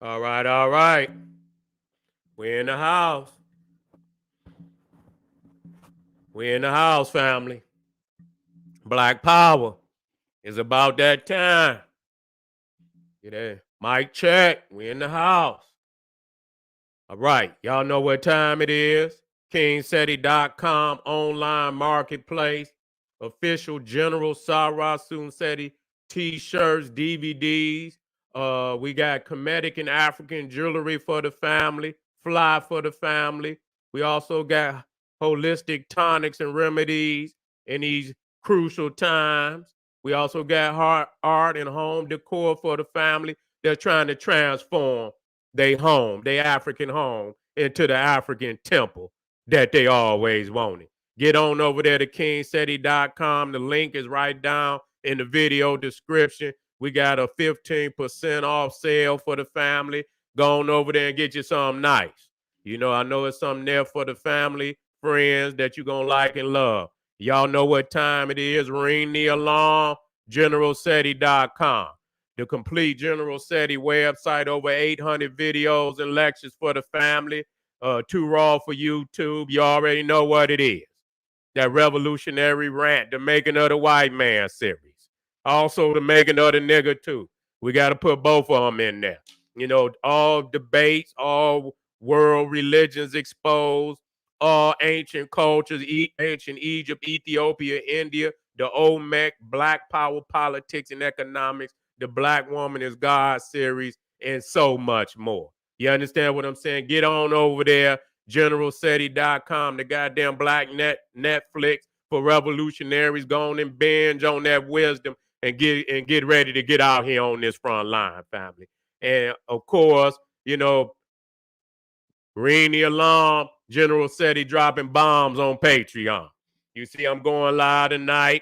All right, all right. We're in the house. We're in the house, family. Black Power is about that time. Get that? Mic check. We're in the house. All right. Y'all know what time it is. KingSeti.com online marketplace. Official General Sarah Seti t-shirts, DVDs. We got Kemetic and African jewelry for the family, fly for the family. We also got holistic tonics and remedies in these crucial times. We also got art and home decor for the family. They're trying to transform their African home, into the African temple that they always wanted. Get on over there to kingseti.com. The link is right down in the video description. We got a 15% off sale for the family. Go on over there and get you something nice. I know it's something there for the family, friends that you're going to like and love. Y'all know what time it is. Ring the alarm, generalseti.com. The complete General Seti website, over 800 videos and lectures for the family. Too raw for YouTube. You already know what it is. That revolutionary rant, the making of the white man series. Also the making of the nigga too. We got to put both of them in there. All debates, all world religions exposed, all ancient cultures, ancient Egypt, Ethiopia, India, the Olmec, Black Power politics and economics, the Black Woman is God series, and so much more. You understand what I'm saying? Get on over there, generalseti.com, the goddamn black Netflix for revolutionaries. Go on and binge on that wisdom and get ready to get out here on this front line, family. And of course, ring the alarm, General Seti dropping bombs on Patreon. You see, I'm going live tonight.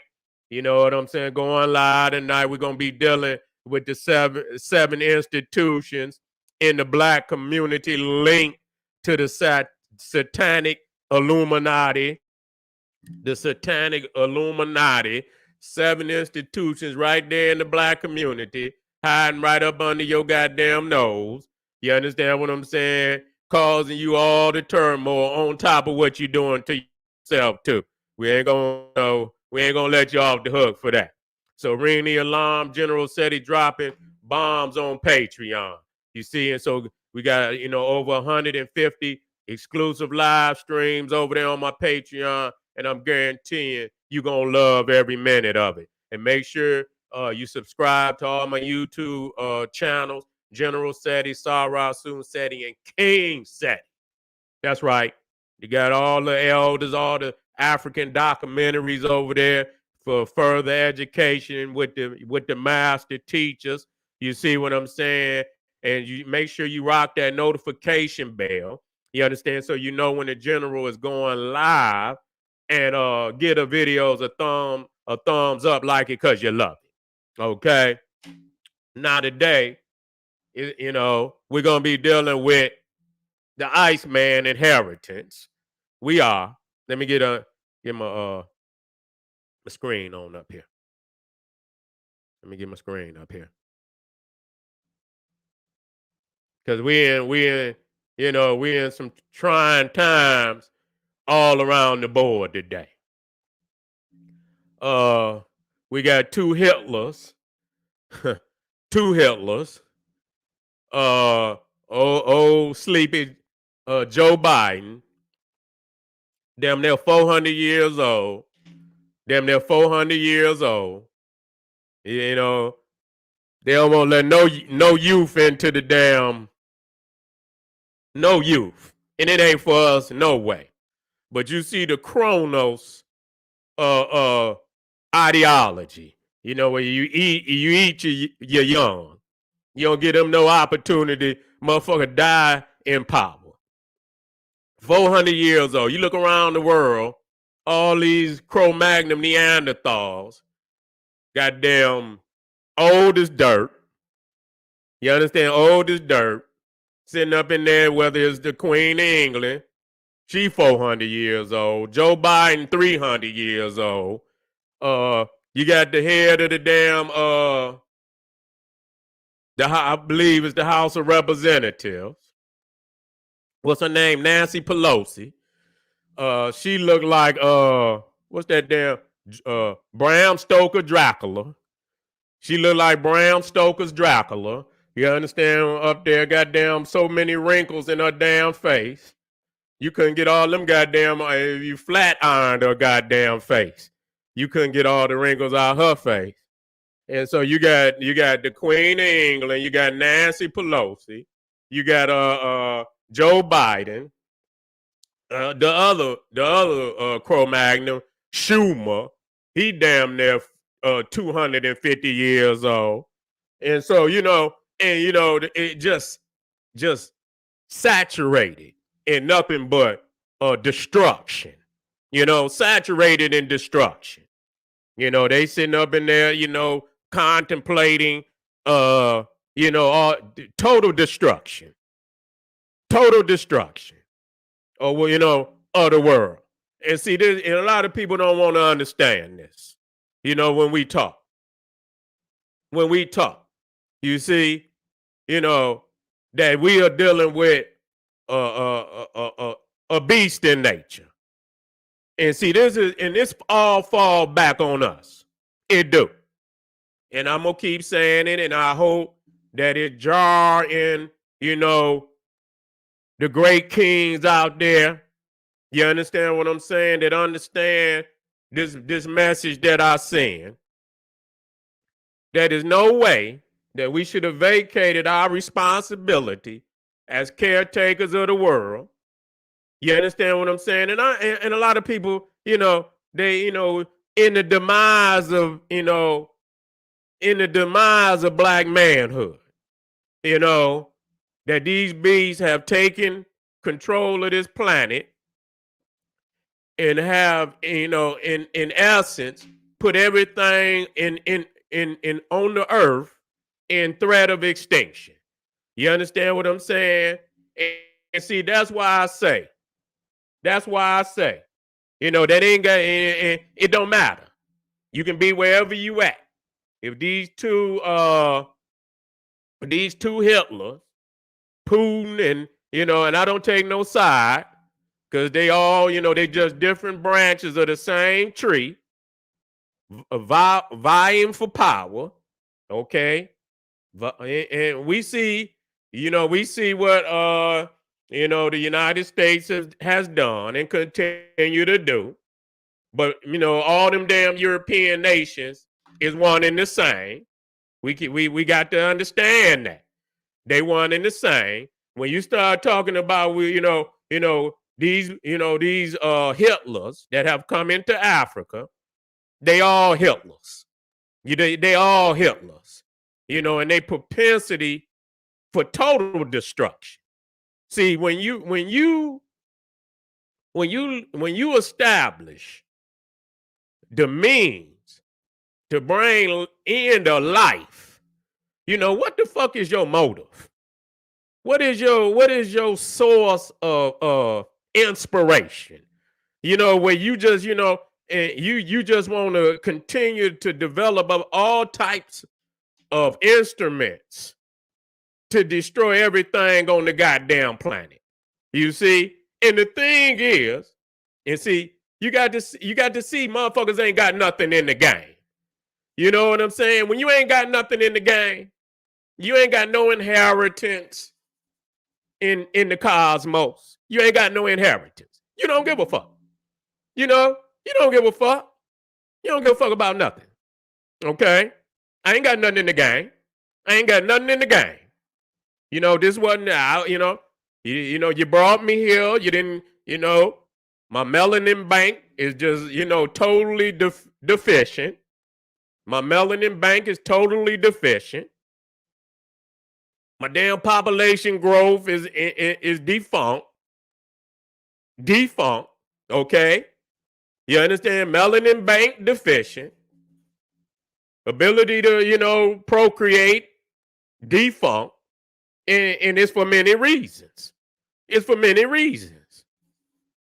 You know what I'm saying? Going live tonight. We're gonna be dealing with the seven institutions in the black community linked to the satanic Illuminati. The satanic Illuminati. 7 institutions right there in the black community, hiding right up under your goddamn nose. You understand what I'm saying? Causing you all the turmoil on top of what you're doing to yourself too. We ain't gonna let you off the hook for that. So ring the alarm. General Seti dropping bombs on Patreon. You see, and so we got over 150 exclusive live streams over there on my Patreon, and I'm guaranteeing you're gonna love every minute of it. And make sure you subscribe to all my YouTube channels: General Seti, Sarah Seti, and King Seti. That's right. You got all the elders, all the African documentaries over there for further education with the master teachers. You see what I'm saying? And you make sure you rock that notification bell. You understand? So you know when the general is going live, and get a videos a thumbs up, like it because you love it. Okay. Now today, we're gonna be dealing with the Iceman inheritance. We are. Let me get my screen on up here. Let me get my screen up here. Cause we in some trying times all around the board today. We got two Hitlers. Two Hitlers. Old sleepy Joe Biden. Damn near 400 years old. Damn near 400 years old. You know, they don't want to let no youth into the damn, no youth. And it ain't for us no way. But you see the Chronos uh uh ideology. Where you eat your young. You don't give them no opportunity. Motherfucker die in power. 400 years old. You look around the world, all these Cro-Magnon Neanderthals, goddamn old as dirt. You understand? Old as dirt. Sitting up in there, whether it's the Queen of England, she 400 years old. Joe Biden 300 years old. You got the head of the damn I believe it's the House of Representatives. What's her name? Nancy Pelosi. She looked like what's that damn Bram Stoker Dracula. She looked like Bram Stoker's Dracula. You understand? Up there, goddamn, so many wrinkles in her damn face. You couldn't get all them goddamn. You flat ironed her goddamn face. You couldn't get all the wrinkles out her face. And so you got the Queen of England. You got Nancy Pelosi. You got Joe Biden. The other Cro-Magnon, Schumer, he damn near 250 years old. And so, it just saturated in nothing but destruction. Saturated in destruction. They sitting up in there, contemplating all total destruction. Total destruction. Or of the world. And see, and a lot of people don't want to understand this. When we talk. You see, that we are dealing with a beast in nature. And see, this all fall back on us. It do. And I'm gonna keep saying it, and I hope that it jar in, the great kings out there. You understand what I'm saying? That understand this message that I send. There is no way that we should have vacated our responsibility as caretakers of the world. You understand what I'm saying? And a lot of people, they, in the demise of black manhood, that these beasts have taken control of this planet and have, in essence, put everything in on the earth in threat of extinction. You understand what I'm saying? And see, that's why I say, that ain't got, it don't matter. You can be wherever you at. If these two Hitlers, Putin and, and I don't take no side, because they all, they just different branches of the same tree, vying for power, okay? And we see what, the United States has done and continue to do. But, all them damn European nations is one and the same. We got to understand that. They one and the same. When you start talking about, these Hitlers that have come into Africa, they all Hitlers. They all Hitlers. And they propensity for total destruction. See, when you establish the means to bring end of life, what the fuck is your motive? What is your source of inspiration? Where you just, and you just want to continue to develop all types of instruments to destroy everything on the goddamn planet. You see? And the thing is, and see, you got to see motherfuckers ain't got nothing in the game. You know what I'm saying? When you ain't got nothing in the game, you ain't got no inheritance in the cosmos. You ain't got no inheritance. You don't give a fuck. You don't give a fuck. You don't give a fuck about nothing. Okay? I ain't got nothing in the game. I ain't got nothing in the game. This wasn't out, you brought me here. You didn't, my melanin bank is just, totally deficient. My melanin bank is totally deficient. My damn population growth is defunct. Defunct, okay? You understand? Melanin bank deficient. Ability to, procreate defunct. And it's for many reasons. It's for many reasons.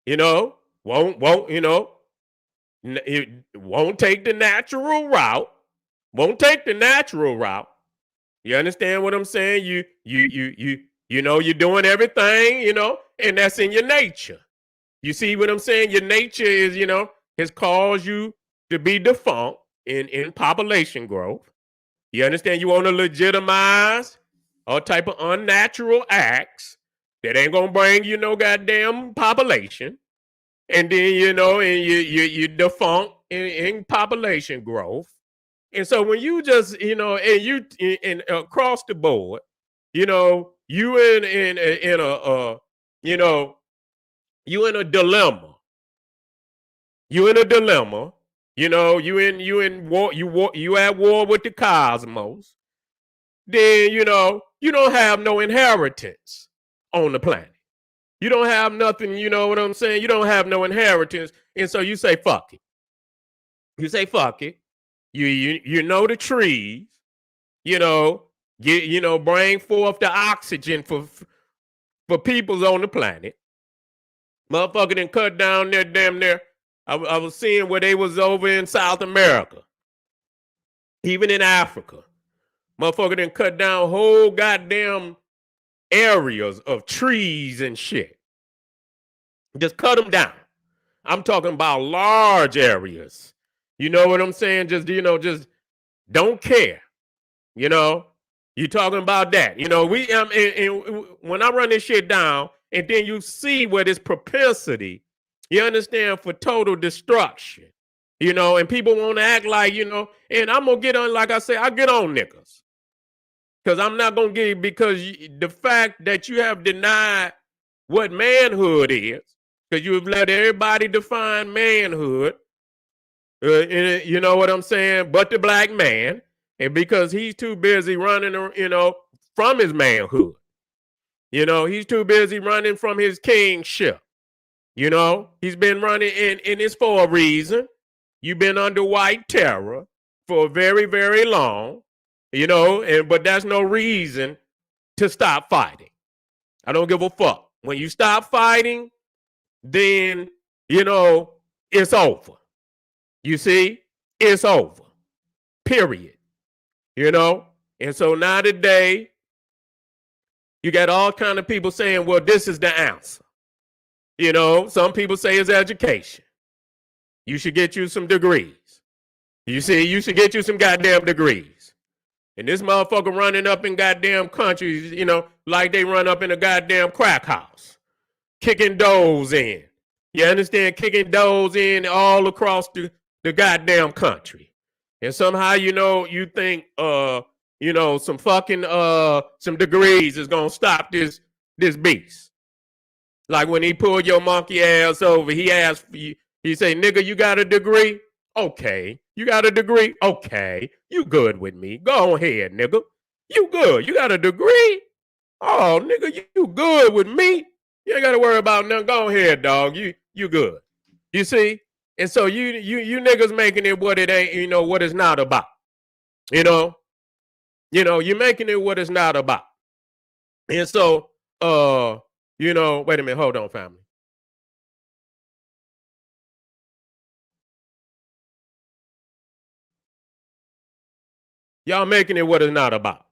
Won't it won't take the natural route. Won't take the natural route. You understand what I'm saying? You're doing everything, and that's in your nature. You see what I'm saying? Your nature is, has caused you to be defunct in population growth. You understand? You want to legitimize all type of unnatural acts that ain't gonna bring you no goddamn population, and then and you defunct in population growth. And so when you just and you and across the board, you in a you know you in a dilemma. You in a dilemma. You in war. You at war with the cosmos. Then you don't have no inheritance on the planet. You don't have nothing. You know what I'm saying? You don't have no inheritance, and so you say fuck it. You say fuck it. You know the trees. Bring forth the oxygen for peoples on the planet. Motherfucker done cut down there damn near. I was seeing where they was over in South America, even in Africa. Motherfucker done cut down whole goddamn areas of trees and shit. Just cut them down. I'm talking about large areas. You know what I'm saying? Just don't care. You talking about that. And when I run this shit down, and then you see where this propensity, you understand, for total destruction. And people want to act like, and I'm gonna get on, like I say, I get on niggas. Because I'm not gonna give, because the fact that you have denied what manhood is, because you've let everybody define manhood, you know what I'm saying, but the black man. And because he's too busy running, from his manhood. He's too busy running from his kingship. He's been running, and it's for a reason. You've been under white terror for very, very long, but that's no reason to stop fighting. I don't give a fuck. When you stop fighting, then, it's over. You see? It's over. Period. And so now today, you got all kind of people saying, well, this is the answer. Some people say it's education. You should get you some degrees. You see, you should get you some goddamn degrees. And this motherfucker running up in goddamn countries, like they run up in a goddamn crack house, kicking doors in. You understand? Kicking doors in all across the goddamn country. And somehow, you think, some fucking, some degrees is going to stop this beast. Like when he pulled your monkey ass over, he asked you, he say, nigga, you got a degree? Okay. You got a degree? Okay. You good with me. Go ahead, nigga. You good. You got a degree? Oh, nigga, you good with me. You ain't got to worry about nothing. Go ahead, dog. You good. You see? And so you niggas making it what it ain't, what it's not about. You're making it what it's not about. And so, wait a minute, hold on, family. Y'all making it what it's not about.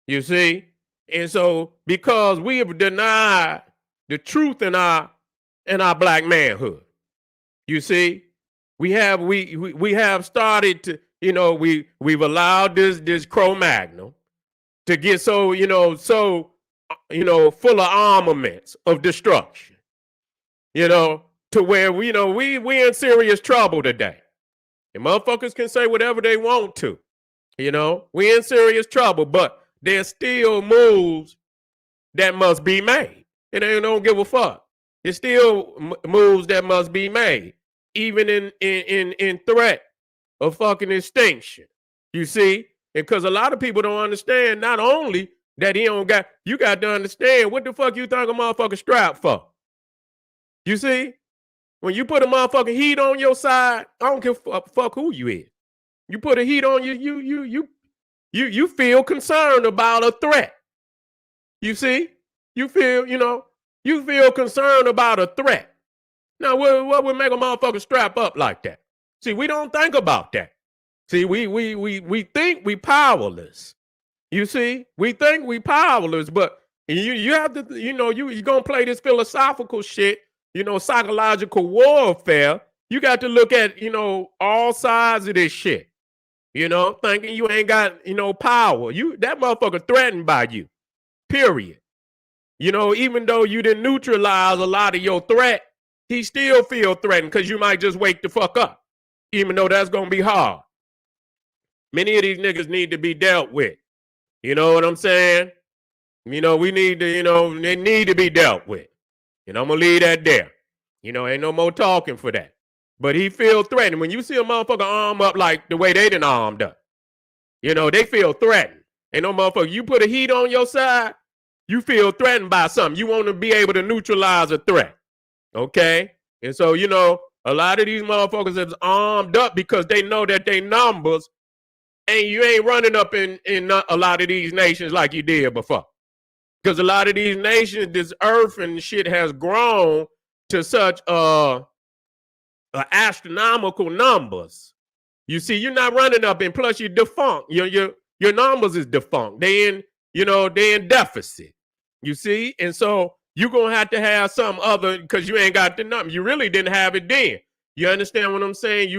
You see? And so, because we have denied the truth in our black manhood, you see, we have started to, we've allowed this Cro-Magnon to get so full of armaments of destruction, to where we in serious trouble today. And motherfuckers can say whatever they want to, we in serious trouble, but there's still moves that must be made. And they don't give a fuck. There's still moves that must be made, even in threat of fucking extinction. You see? Because a lot of people don't understand, not only that you got to understand what the fuck you think a motherfucker strapped for. You see? When you put a motherfucking heat on your side, I don't give a fuck who you is. You put a heat on you feel concerned about a threat. You see? You feel concerned about a threat. Now, what would make a motherfucker strap up like that? See, we don't think about that. See, we think we powerless. You see, we think we powerless, but you have to, you're gonna play this philosophical shit, psychological warfare. You got to look at, all sides of this shit. Thinking you ain't got, power. That motherfucker threatened by you. Period. Even though you didn't neutralize a lot of your threat, he still feel threatened because you might just wake the fuck up. Even though that's gonna be hard. Many of these niggas need to be dealt with. You know what I'm saying? We need to, they need to be dealt with. I'm gonna leave that there. Ain't no more talking for that. But he feel threatened. When you see a motherfucker arm up like the way they done armed up, they feel threatened. Ain't no motherfucker. You put a heat on your side, you feel threatened by something. You want to be able to neutralize a threat. Okay? And so, a lot of these motherfuckers is armed up because they know that they numbers, and you ain't running up in a lot of these nations like you did before. Because a lot of these nations, this earth and shit has grown to such astronomical numbers. You see, you're not running up, and plus you're defunct. Your numbers is defunct. They in deficit. You see, and so you're gonna have to have some other, because you ain't got the number. You really didn't have it then. You understand what I'm saying?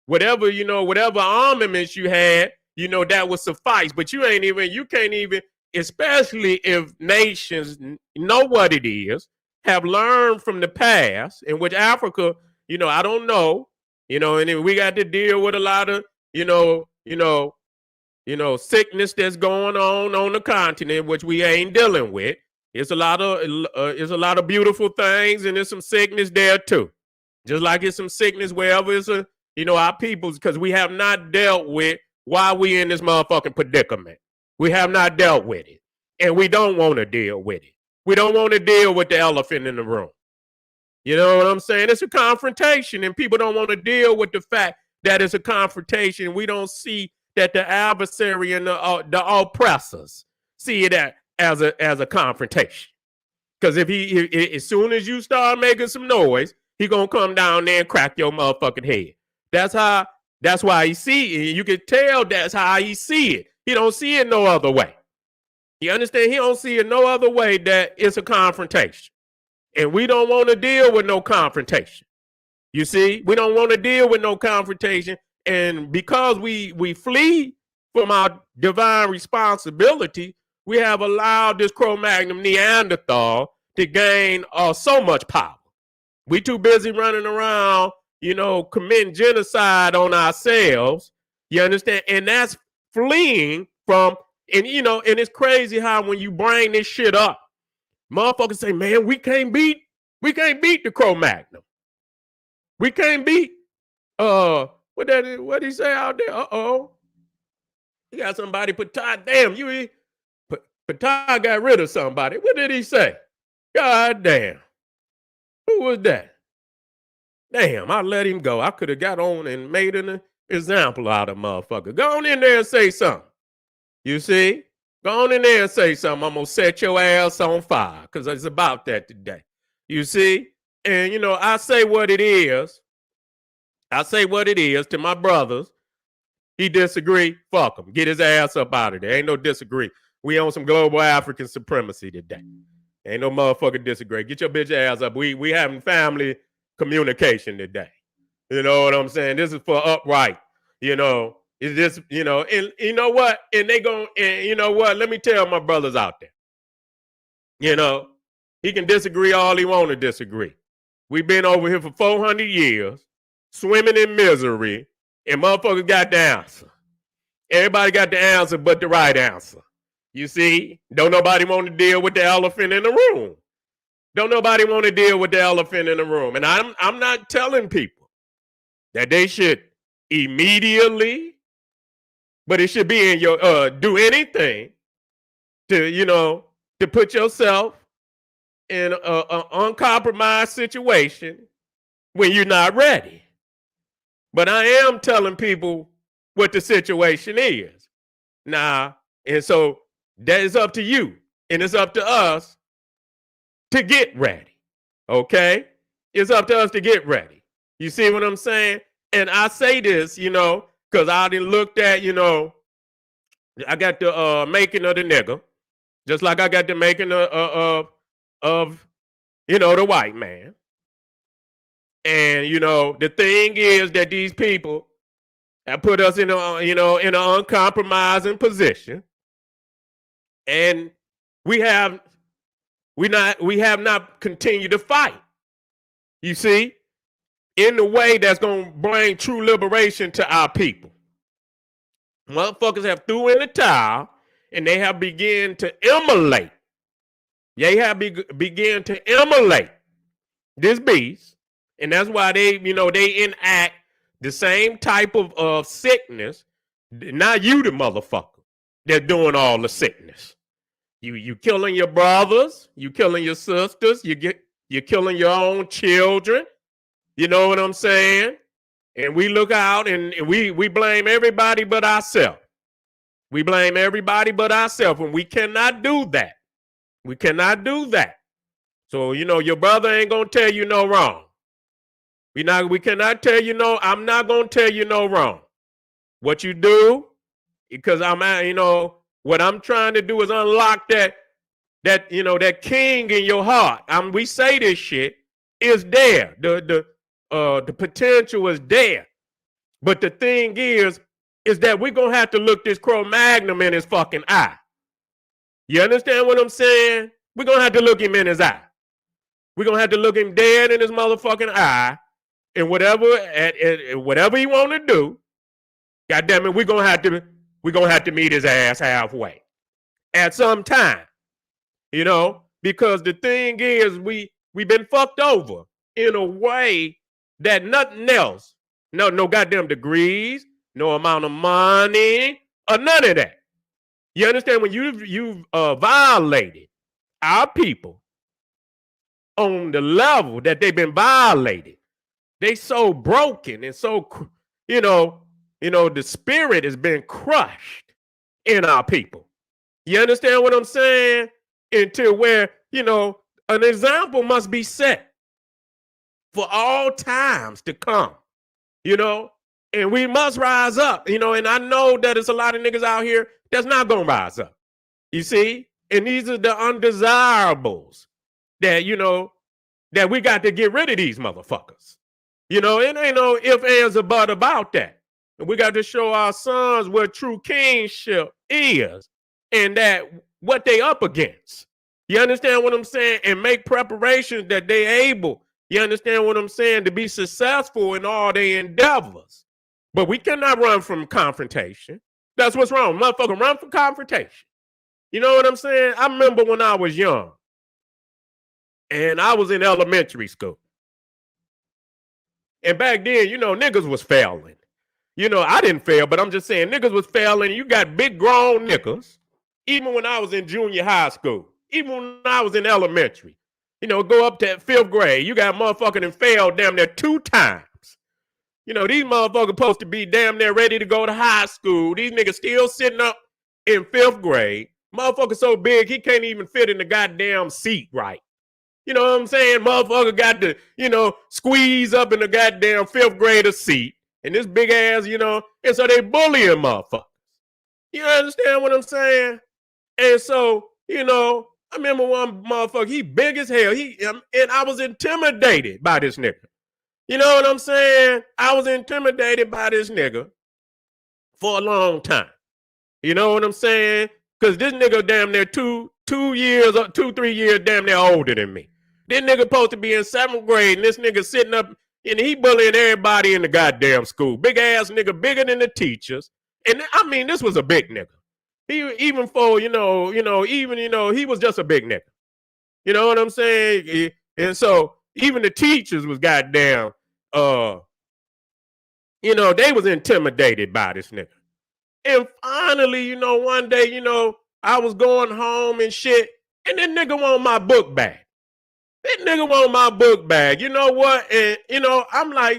Whatever armaments you had, that would suffice. But you can't even, especially if nations know what it is, have learned from the past, in which Africa, I don't know, and then we got to deal with a lot of, sickness that's going on the continent, which we ain't dealing with. It's a lot of beautiful things, and there's some sickness there too. Just like it's some sickness wherever it's our peoples, because we have not dealt with why we in this motherfucking predicament. We have not dealt with it, and we don't want to deal with it. We don't want to deal with the elephant in the room. You know what I'm saying? It's a confrontation, and people don't want to deal with the fact that it's a confrontation. We don't see that the adversary and the oppressors see it as a confrontation. Because if as soon as you start making some noise, he gonna come down there and crack your motherfucking head. That's why he see it. You can tell that's how he see it. He don't see it no other way. You understand? He don't see it no other way that it's a confrontation. And we don't want to deal with no confrontation. You see? We don't want to deal with no confrontation. And because we flee from our divine responsibility, we have allowed this Cro-Magnon Neanderthal to gain so much power. We too busy running around, committing genocide on ourselves. You understand? And that's fleeing from, and it's crazy how when you bring this shit up, motherfuckers say, man, we can't beat the Cro-Magnon. We can't beat what did he say out there? You got somebody Patah. Damn, Patah got rid of somebody. What did he say? God damn. Who was that? Damn, I let him go. I could have got on and made an example out of motherfucker. Go on in there and say something. You see? Go on in there and say something. I'm going to set your ass on fire, because it's about that today. You see? And, I say what it is. I say what it is to my brothers. He disagree, fuck him. Get his ass up out of there. Ain't no disagree. We on some global African supremacy today. Ain't no motherfucker disagree. Get your bitch ass up. We having family communication today. You know what I'm saying? This is for upright. Is this, and you know what? And they gon' and you know what? Let me tell my brothers out there. He can disagree all he want to disagree. We've been over here for 400 years, swimming in misery, and motherfuckers got the answer. Everybody got the answer but the right answer. You see? Don't nobody want to deal with the elephant in the room. Don't nobody want to deal with the elephant in the room. And I'm not telling people that they should immediately, but it should be in your do anything to to put yourself in an uncompromised situation when you're not ready. But I am telling people what the situation is now, and so that is up to you, and it's up to us to get ready. Okay, it's up to us to get ready. You see what I'm saying? And I say this, because I done looked at, I got the making of the nigga, just like I got the making of the white man. And the thing is that these people have put us in in an uncompromising position, and we have not continued to fight. You see, in the way that's gonna bring true liberation to our people. Motherfuckers have threw in the towel, and they have begun to immolate. They have begun to immolate this beast, and that's why they enact the same type of sickness. Not you, the motherfucker, that's doing all the sickness. You killing your brothers, you killing your sisters, you're killing your own children. You know what I'm saying? And we look out and we blame everybody but ourselves. We blame everybody but ourselves, and we cannot do that. We cannot do that. So, your brother ain't gonna tell you no wrong. We cannot tell you no. I'm not gonna tell you no wrong. What you do, because what I'm trying to do is unlock that king in your heart. We say this shit is there. The potential is there. But the thing is that we're gonna have to look this Cro-Magnon in his fucking eye. You understand what I'm saying? We're gonna have to look him in his eye. We're gonna have to look him dead in his motherfucking eye, and whatever he want to do, goddamn it, we're gonna have to meet his ass halfway at some time. Because the thing is, we've been fucked over in a way that nothing else, no goddamn degrees, no amount of money, or none of that. You understand? When you've violated our people on the level that they've been violated, they so broken and so the spirit has been crushed in our people. You understand what I'm saying? Until where an example must be set for all times to come. And we must rise up. And I know that there's a lot of niggas out here that's not gonna rise up. You see? And these are the undesirables that that we got to get rid of these motherfuckers. It ain't no ifs, ands, or but about that. And we got to show our sons what true kingship is and that what they up against. You understand what I'm saying? And make preparations that they able, you understand what I'm saying, to be successful in all their endeavors. But we cannot run from confrontation. That's what's wrong. Motherfucker, run from confrontation. You know what I'm saying? I remember when I was young and I was in elementary school. And back then, niggas was failing. I didn't fail, but I'm just saying niggas was failing. You got big grown niggas, even when I was in junior high school, even when I was in elementary. Go up to 5th grade. You got motherfucking and failed damn near 2 times. These motherfuckers supposed to be damn near ready to go to high school. These niggas still sitting up in 5th grade. Motherfucker so big he can't even fit in the goddamn seat right. You know what I'm saying? Motherfucker got to, squeeze up in the goddamn 5th grader seat. And this big ass, and so they bullying motherfuckers. You understand what I'm saying? And so, I remember one motherfucker, he big as hell. And I was intimidated by this nigga. You know what I'm saying? I was intimidated by this nigga for a long time. You know what I'm saying? Because this nigga damn near 3 years damn near older than me. This nigga supposed to be in 7th grade, and this nigga sitting up, and he bullying everybody in the goddamn school. Big ass nigga, bigger than the teachers. And I mean, this was a big nigga. He even for, he was just a big nigga. You know what I'm saying? And so even the teachers was goddamn, they was intimidated by this nigga. And finally, one day, I was going home and shit, and this nigga want my book bag. This nigga want my book bag. You know what? And, I'm like,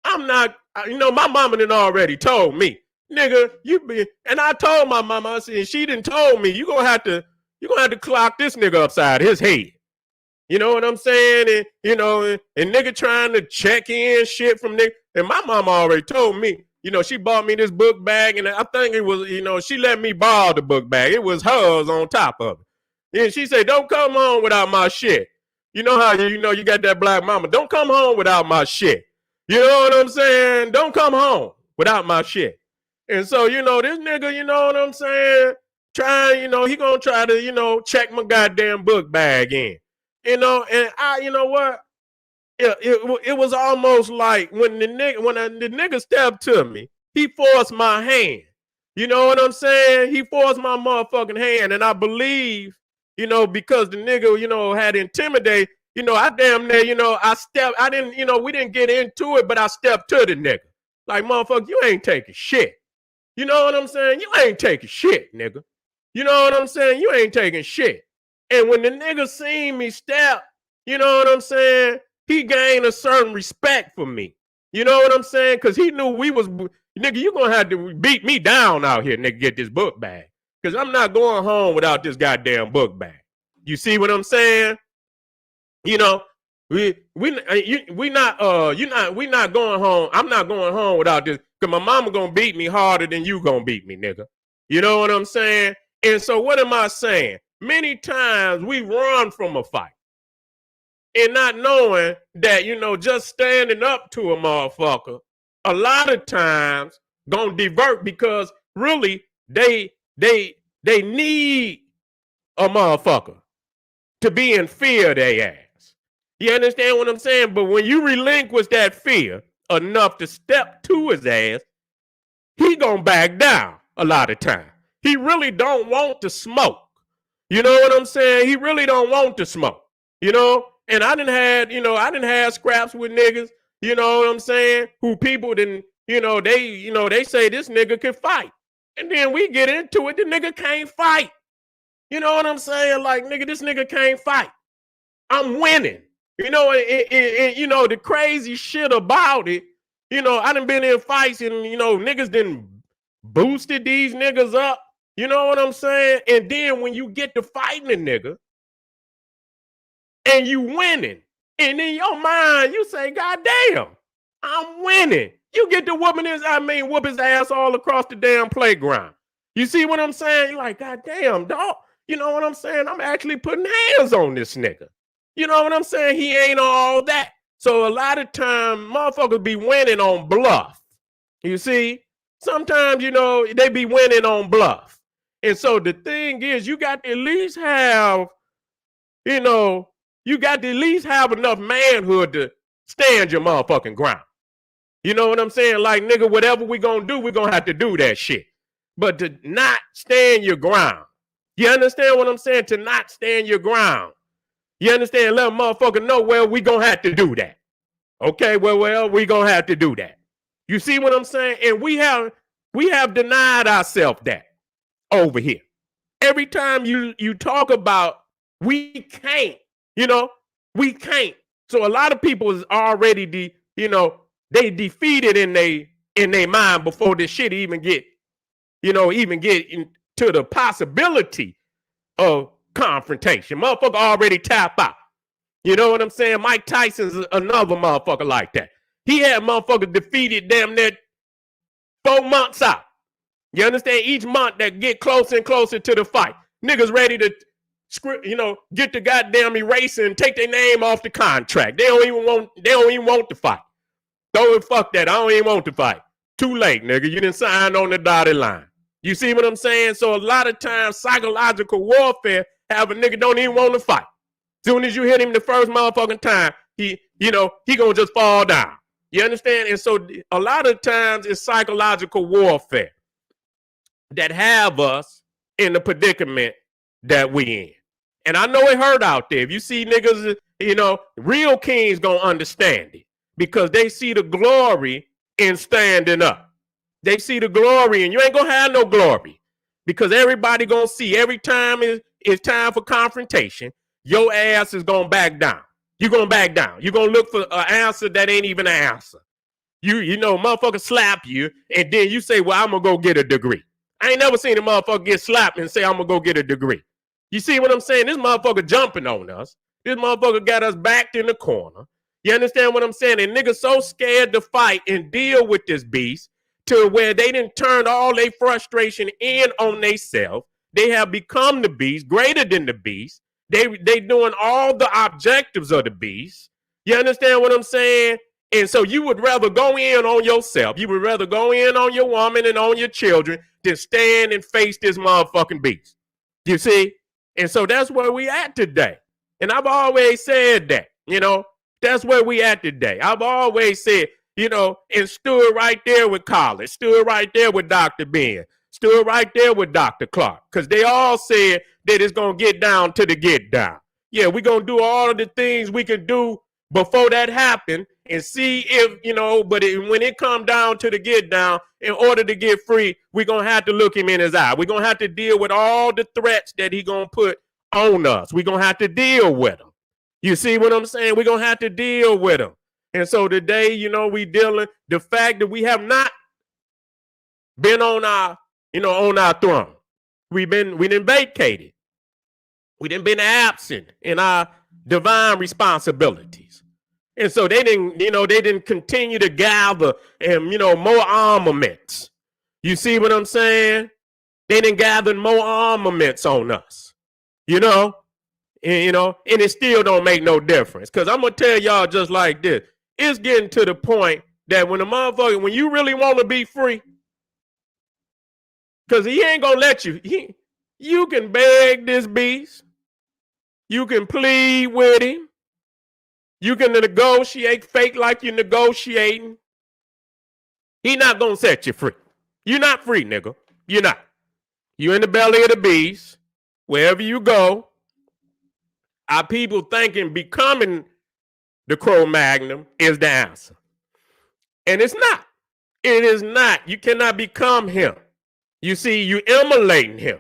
I'm not, my mama done already told me, nigga, and I told my mama, I said, she done told me, you're gonna have to clock this nigga upside his head. You know what I'm saying? And, and nigga trying to check in shit from nigga. And my mama already told me, she bought me this book bag, and I think it was, she let me borrow the book bag. It was hers on top of it. And she said, don't come home without my shit. You know how you got that black mama. Don't come home without my shit. You know what I'm saying? Don't come home without my shit. And so, this nigga, you know what I'm saying? He gonna try to, check my goddamn book bag in. And I, you know what? It was almost like when the nigga stepped to me, he forced my hand. You know what I'm saying? He forced my motherfucking hand. And I believe, because the nigga, had intimidated, I damn near, I didn't, we didn't get into it, but I stepped to the nigga. Like, motherfucker, you ain't taking shit. You know what I'm saying? You ain't taking shit, nigga. You know what I'm saying? You ain't taking shit. And when the nigga seen me step, you know what I'm saying? He gained a certain respect for me. You know what I'm saying? Because he knew we was, nigga, you going to have to beat me down out here, nigga, get this book bag. Because I'm not going home without this goddamn book bag. You see what I'm saying? We not going home. I'm not going home without this. Because my mama going to beat me harder than you going to beat me, nigga. You know what I'm saying? And so what am I saying? Many times we run from a fight. And not knowing that, just standing up to a motherfucker, a lot of times gonna divert because really they need a motherfucker to be in fear of their ass. You understand what I'm saying? But when you relinquish that fear enough to step to his ass, he gonna back down a lot of time. He really don't want to smoke. You know what I'm saying? He really don't want to smoke, And I done had scraps with niggas, you know what I'm saying, who people didn't, they say this nigga can fight. And then we get into it, the nigga can't fight. You know what I'm saying? Like, nigga, this nigga can't fight. I'm winning. And the crazy shit about it, I done been in fights and, niggas done boosted these niggas up. You know what I'm saying? And then when you get to fighting a nigga, and you winning. And in your mind, you say, God damn, I'm winning. You get to whoop his ass all across the damn playground. You see what I'm saying? You're like, God damn, dog. You know what I'm saying? I'm actually putting hands on this nigga. You know what I'm saying? He ain't all that. So a lot of times, motherfuckers be winning on bluff. You see? Sometimes, they be winning on bluff. And so the thing is, you got to at least have, you got to at least have enough manhood to stand your motherfucking ground. You know what I'm saying? Like, nigga, whatever we gonna do, we gonna have to do that shit. But to not stand your ground. You understand what I'm saying? To not stand your ground. You understand? Let a motherfucker know, well, we gonna have to do that. Okay, well, we gonna have to do that. You see what I'm saying? And we have denied ourselves that over here. Every time you talk about we can't, we can't. So a lot of people is already they defeated in their mind before this shit even get into the possibility of confrontation. Motherfucker already tap out. You know what I'm saying? Mike Tyson's another motherfucker like that. He had motherfuckers defeated damn near 4 months out. You understand? Each month that get closer and closer to the fight. Niggas ready to get the goddamn eraser and take their name off the contract. They don't even want to fight. Don't fuck that. I don't even want to fight. Too late, nigga. You didn't sign on the dotted line. You see what I'm saying? So a lot of times psychological warfare have a nigga don't even want to fight. Soon as you hit him the first motherfucking time, he gonna just fall down. You understand? And so a lot of times it's psychological warfare that have us in the predicament that we in. And I know it hurt out there. If you see niggas, real kings gonna understand it because they see the glory in standing up. They see the glory, and you ain't gonna have no glory because everybody gonna see every time it's time for confrontation, your ass is gonna back down. You're gonna back down. You're gonna look for an answer that ain't even an answer. Motherfucker slap you, and then you say, well, I'm gonna go get a degree. I ain't never seen a motherfucker get slapped and say, I'm gonna go get a degree. You see what I'm saying? This motherfucker jumping on us. This motherfucker got us backed in the corner. You understand what I'm saying? And niggas so scared to fight and deal with this beast to where they didn't turn all their frustration in on themselves. They have become the beast, greater than the beast. They doing all the objectives of the beast. You understand what I'm saying? And so you would rather go in on yourself. You would rather go in on your woman and on your children than stand and face this motherfucking beast. You see? And so that's where we at today. And I've always said that, that's where we at today. I've always said, and stood right there with college, stood right there with Dr. Ben, stood right there with Dr. Clark, because they all said that it's going to get down to the get down. Yeah, we're going to do all of the things we can do before that happened and see if, when it come down to the get down, in order to get free, we're going to have to look him in his eye. We're going to have to deal with all the threats that he going to put on us. We're going to have to deal with them. You see what I'm saying? We're going to have to deal with them. And so today, we dealing the fact that we have not been on our throne. We didn't vacated. We didn't been absent in our divine responsibilities. And so they didn't continue to gather and, more armaments. You see what I'm saying? They didn't gather more armaments on us, and it still don't make no difference. Because I'm going to tell y'all just like this. It's getting to the point that when you really want to be free, because he ain't going to let you, you can beg this beast. You can plead with him. You can negotiate, fake like you're negotiating. He not going to set you free. You're not free, nigga. You're not. You're in the belly of the beast. Wherever you go, our people thinking becoming the Cro-Magnon is the answer. And it's not. It is not. You cannot become him. You see, you emulating him.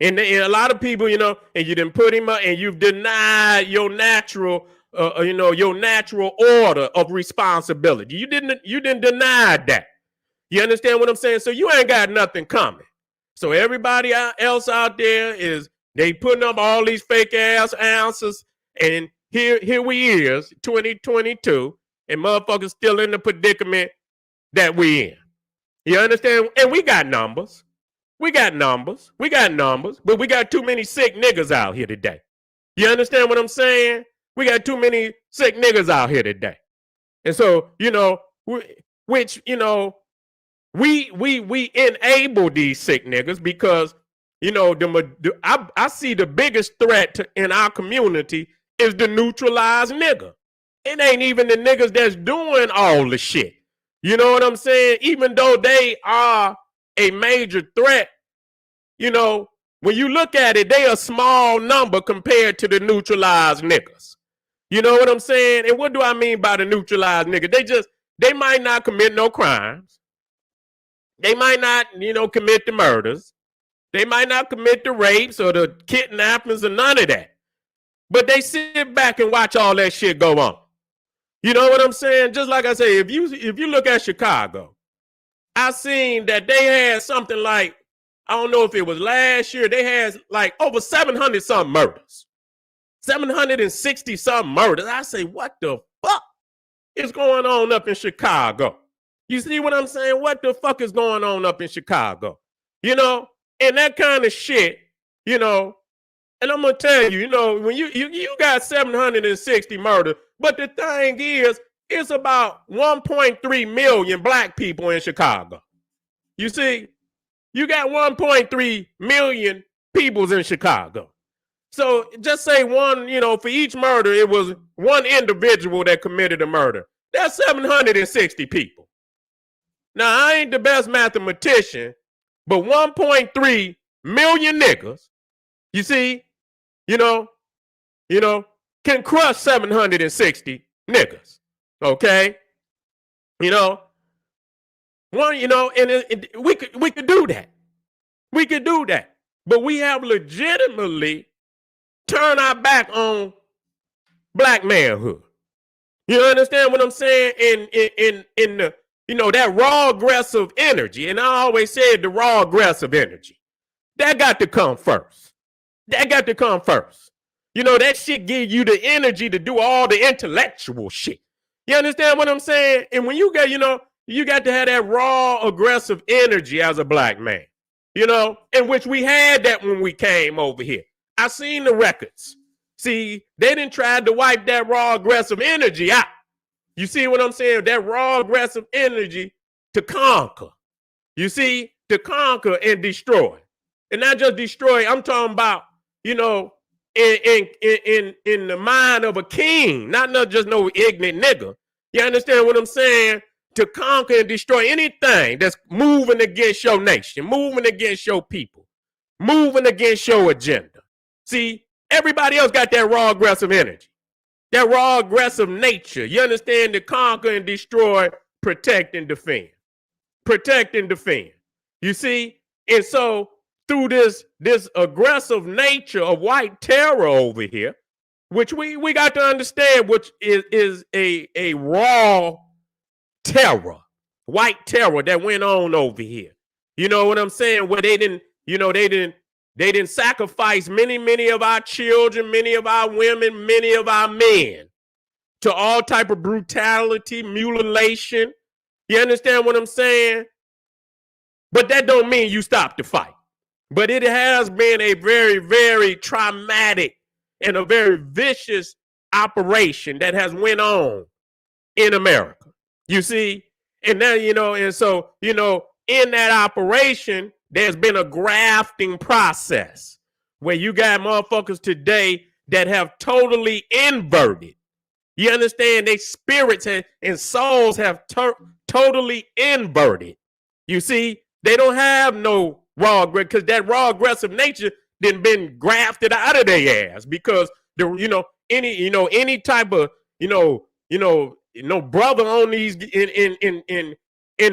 And a lot of people, and you didn't put him up and you've denied your natural order of responsibility. You didn't deny that. You understand what I'm saying? So you ain't got nothing coming. So everybody else out there they putting up all these fake ass answers, and here we is, 2022, and motherfuckers still in the predicament that we in. You understand? And we got numbers. We got numbers, but we got too many sick niggas out here today. You understand what I'm saying? We got too many sick niggas out here today. And so, we enable these sick niggas because, I see the biggest threat in our community is the neutralized nigga. It ain't even the niggas that's doing all the shit. You know what I'm saying? Even though they are a major threat, when you look at it, they a small number compared to the neutralized niggas. You know what I'm saying? And what do I mean by the neutralized nigga? They might not commit no crimes. They might not, commit the murders. They might not commit the rapes or the kidnappings or none of that. But they sit back and watch all that shit go on. You know what I'm saying? Just like I say, if you look at Chicago, I seen that they had something like, I don't know if it was last year, they had like over 700 something murders. 760 something murders. I say, what the fuck is going on up in Chicago? You see what I'm saying? What the fuck is going on up in Chicago? And that kind of shit, and I'm going to tell you, when you got 760 murders, but the thing is, it's about 1.3 million black people in Chicago. You see, you got 1.3 million peoples in Chicago. So just say one, for each murder, it was one individual that committed a murder. That's 760 people. Now, I ain't the best mathematician, but 1.3 million niggas, you see, can crush 760 niggas. Okay? And we could do that. We could do that. But we have legitimately turned our back on black manhood. You understand what I'm saying? In the, that raw aggressive energy. And I always said the raw aggressive energy. That got to come first. That got to come first. That shit give you the energy to do all the intellectual shit. You understand what I'm saying? And when you get, You got to have that raw, aggressive energy as a black man, in which we had that when we came over here. I seen the records. See, they didn't try to wipe that raw, aggressive energy out. You see what I'm saying? That raw, aggressive energy to conquer. You see, to conquer and destroy. And not just destroy, I'm talking about, in the mind of a king, not just no ignorant nigga. You understand what I'm saying? To conquer and destroy anything that's moving against your nation, moving against your people, moving against your agenda. See, everybody else got that raw, aggressive energy, that raw, aggressive nature. You understand? To conquer and destroy, protect and defend. Protect and defend. You see? And so through this aggressive nature of white terror over here, which we got to understand, which is a raw terror, white terror that went on over here. You know what I'm saying? Where they didn't sacrifice many of our children, many of our women, many of our men to all type of brutality, mutilation. You understand what I'm saying? But that don't mean you stop the fight. But it has been a very, very traumatic and a very vicious operation that has went on in America. You see? And now, and so, in that operation, there's been a grafting process where you got motherfuckers today that have totally inverted. You understand? Their spirits and souls have totally inverted. You see? They don't have no raw, because that raw aggressive nature then been grafted out of their ass, because any type of brother on these in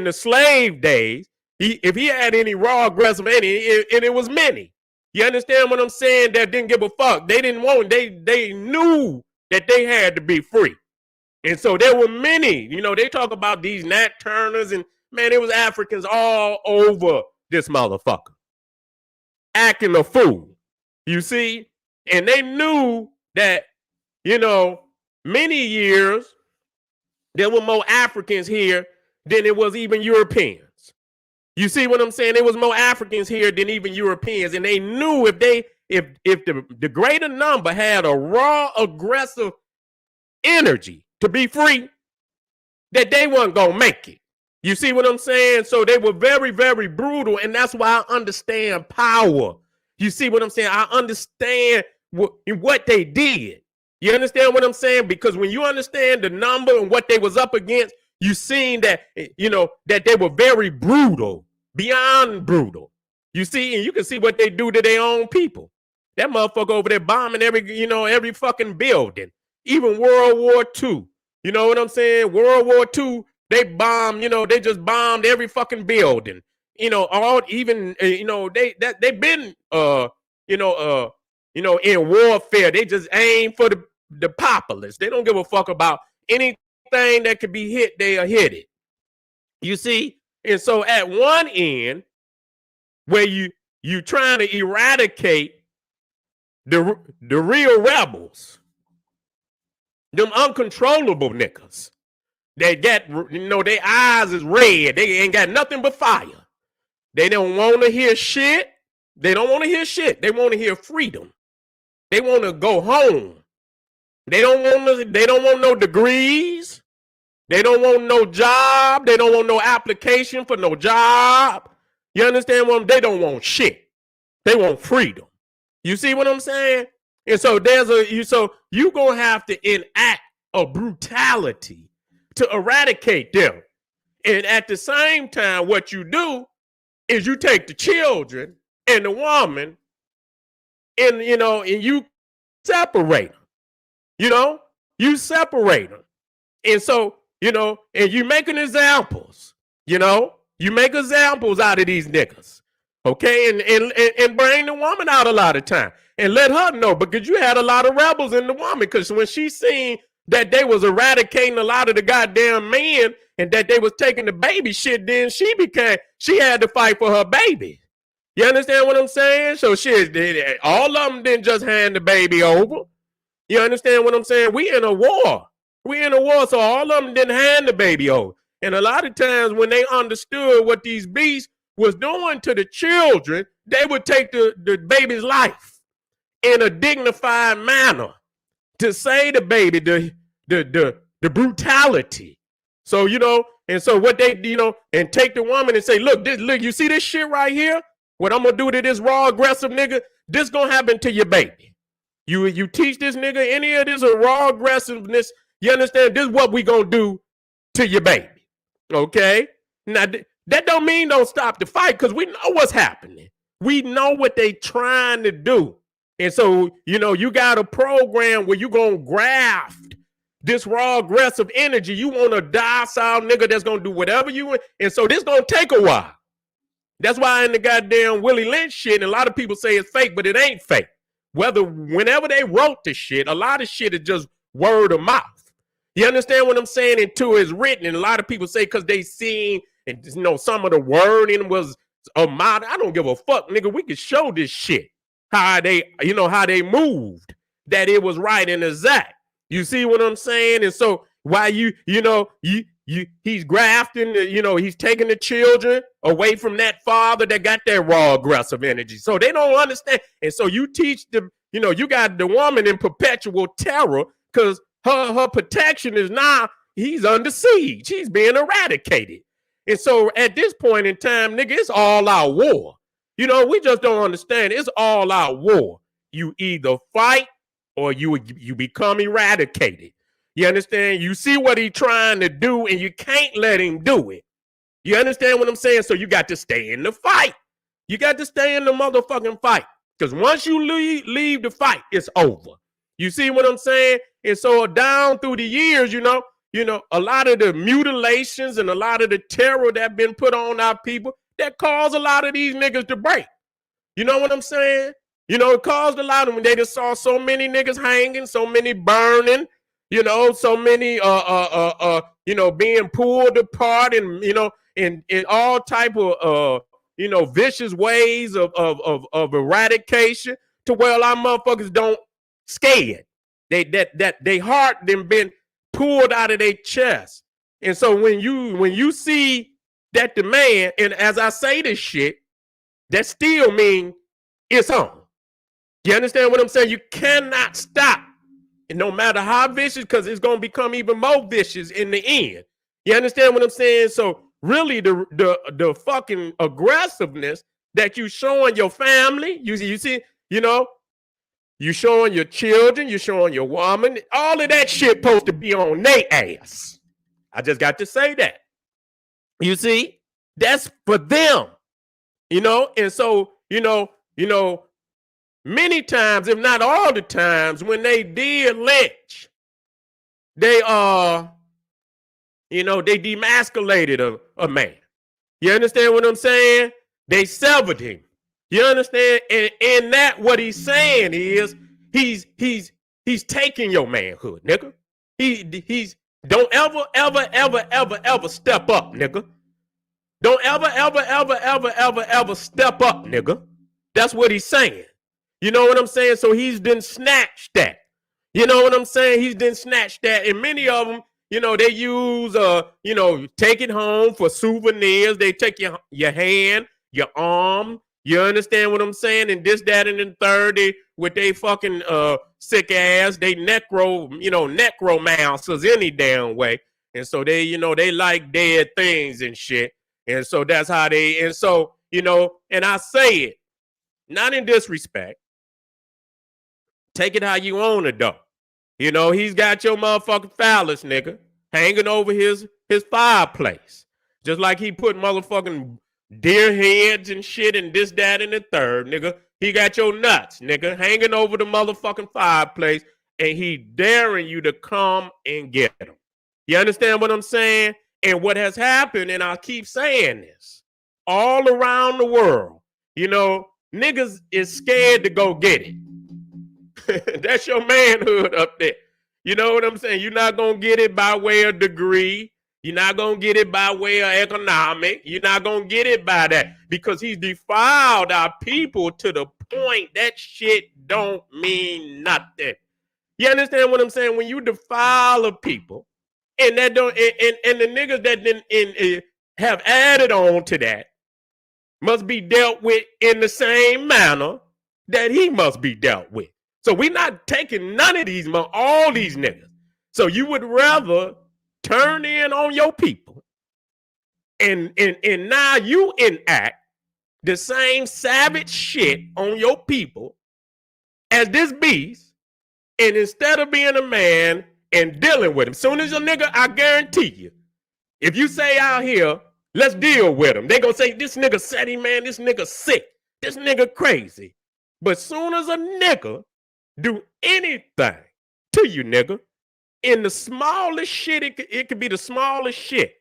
the slave days, if he had any raw aggressive energy, and it was many. You understand what I'm saying? That didn't give a fuck. They didn't want. They knew that they had to be free, and so there were many. They talk about these Nat Turners, and man, it was Africans all over this motherfucker acting a fool. You see, and they knew that many years there were more Africans here than it was even Europeans. You see what I'm saying? There was more Africans here than even Europeans, and they knew if the greater number had a raw, aggressive energy to be free, that they weren't gonna make it. You see what I'm saying? So they were very, very brutal, and that's why I understand power. You see what I'm saying? I understand what they did. You understand what I'm saying? Because when you understand the number and what they was up against, you seen that, that they were very brutal, beyond brutal. You see, and you can see what they do to their own people. That motherfucker over there bombing every fucking building, even World War II. You know what I'm saying? World War II, they bombed, they just bombed every fucking building. They've been in warfare. They just aim for the populace. They don't give a fuck about anything that could be hit, they'll hit it. You see? And so at one end, where you trying to eradicate the real rebels, them uncontrollable niggas, they got, their eyes is red. They ain't got nothing but fire. They don't want to hear shit. They don't want to hear shit. They want to hear freedom. They want to go home. They don't want no degrees. They don't want no job. They don't want no application for no job. You understand what they don't want shit. They want freedom. You see what I'm saying? And so you gonna have to enact a brutality to eradicate them. And at the same time, what you do is you take the children and the woman and you separate them. You separate them. And so, and you making examples, you make examples out of these niggas. Okay, and bring the woman out a lot of time and let her know, because you had a lot of rebels in the woman, because when she seen that they was eradicating a lot of the goddamn men and that they was taking the baby shit, then she had to fight for her baby. You understand what I'm saying? So all of them didn't just hand the baby over. You understand what I'm saying? We in a war. So all of them didn't hand the baby over. And a lot of times when they understood what these beasts was doing to the children, they would take the baby's life in a dignified manner to say the baby the brutality. So, and so what they, and take the woman and say, look, you see this shit right here? What I'm gonna do to this raw aggressive nigga, this gonna happen to your baby. You teach this nigga any of this raw aggressiveness, you understand? This is what we gonna do to your baby. Okay? Now, that don't mean don't stop the fight, because we know what's happening. We know what they trying to do. And so, you got a program where you going to graft this raw aggressive energy. You want a docile nigga that's going to do whatever you want. And so this going to take a while. That's why in the goddamn Willie Lynch shit, and a lot of people say it's fake, but it ain't fake. Whenever they wrote the shit, a lot of shit is just word of mouth. You understand what I'm saying? Until it's written, and a lot of people say because they seen, and some of the wording was a model. I don't give a fuck, nigga. We can show this shit. How they moved, that it was right and exact. You see what I'm saying? And so while he's grafting, he's taking the children away from that father that got that raw aggressive energy. So they don't understand. And so you teach them, you got the woman in perpetual terror because her protection is now, he's under siege. He's being eradicated. And so at this point in time, nigga, it's all out war. We just don't understand. It's all out war. You either fight or you become eradicated. You understand? You see what he's trying to do, and you can't let him do it. You understand what I'm saying? So you got to stay in the fight. You got to stay in the motherfucking fight. Because once you leave the fight, it's over. You see what I'm saying? And so down through the years, a lot of the mutilations and a lot of the terror that been put on our people, that caused a lot of these niggas to break. You know what I'm saying? It caused a lot of them. They just saw so many niggas hanging, so many burning, so many, being pulled apart and, in all type of, vicious ways of eradication, to where a lot of motherfuckers don't scared. They heart them been pulled out of their chest. And so when you see that the man, and as I say this shit, that still mean it's on. You understand what I'm saying? You cannot stop. And no matter how vicious, because it's going to become even more vicious in the end. You understand what I'm saying? So really the fucking aggressiveness that you showing your family, you see, you showing your children, you showing your woman, all of that shit supposed to be on their ass. I just got to say that. You see, that's for them, and so, many times, if not all the times, when they did lynch, they demasculated a man. You understand what I'm saying? They severed him. You understand? And in that, what he's saying is he's taking your manhood, nigga. He's don't ever step up, nigga. Don't ever step up, nigga. That's what he's saying. You know what I'm saying? So he's been snatched that. You know what I'm saying? He's been snatched that. And many of them, they use, take it home for souvenirs. They take your hand, your arm. You understand what I'm saying? And this, that, and the third, with they fucking sick ass, they necromancers any damn way. And so they, they like dead things and shit. And so that's how and so, and I say it, not in disrespect. Take it how you own it, though. He's got your motherfucking phallus, nigga, hanging over his fireplace. Just like he put motherfucking deer heads and shit and this, that, and the third, nigga. He got your nuts, nigga, hanging over the motherfucking fireplace, and he daring you to come and get them. You understand what I'm saying? And what has happened, and I keep saying this, all around the world, niggas is scared to go get it. That's your manhood up there. You know what I'm saying? You're not going to get it by way of degree. You're not going to get it by way of economic. You're not going to get it by that, because he's defiled our people to the point that shit don't mean nothing. You understand what I'm saying? When you defile a people, And that don't and the niggas that then have added on to that must be dealt with in the same manner that he must be dealt with. So we're not taking none of these, all these niggas. So you would rather turn in on your people and now you enact the same savage shit on your people as this beast, and instead of being a man and dealing with him, soon as a nigga, I guarantee you, if you say out here, let's deal with him, they gonna say, this nigga setty, man, this nigga sick, this nigga crazy. But soon as a nigga do anything to you, nigga, in the smallest shit, it could be the smallest shit.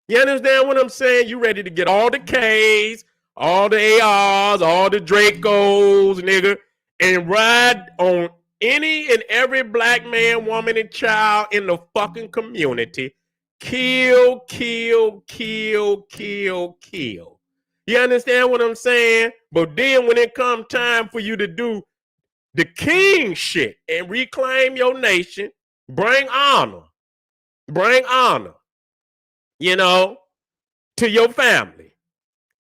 You understand what I'm saying? You ready to get all the K's, all the ARs, all the Dracos, nigga, and ride on any and every black man, woman, and child in the fucking community. Kill, kill, kill, kill, kill. You understand what I'm saying? But then when it comes time for you to do the king shit and reclaim your nation, bring honor, you know, to your family.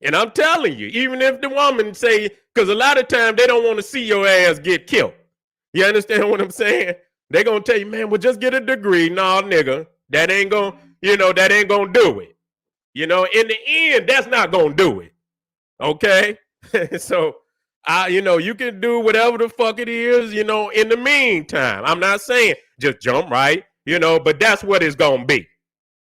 And I'm telling you, even if the woman say, because a lot of times they don't want to see your ass get killed. You understand what I'm saying? They gonna tell you, man, well, just get a degree. Nah, nigga, that ain't gonna, that ain't gonna do it. In the end, that's not gonna do it. Okay? So, you can do whatever the fuck it is, in the meantime. I'm not saying just jump right, but that's what it's gonna be.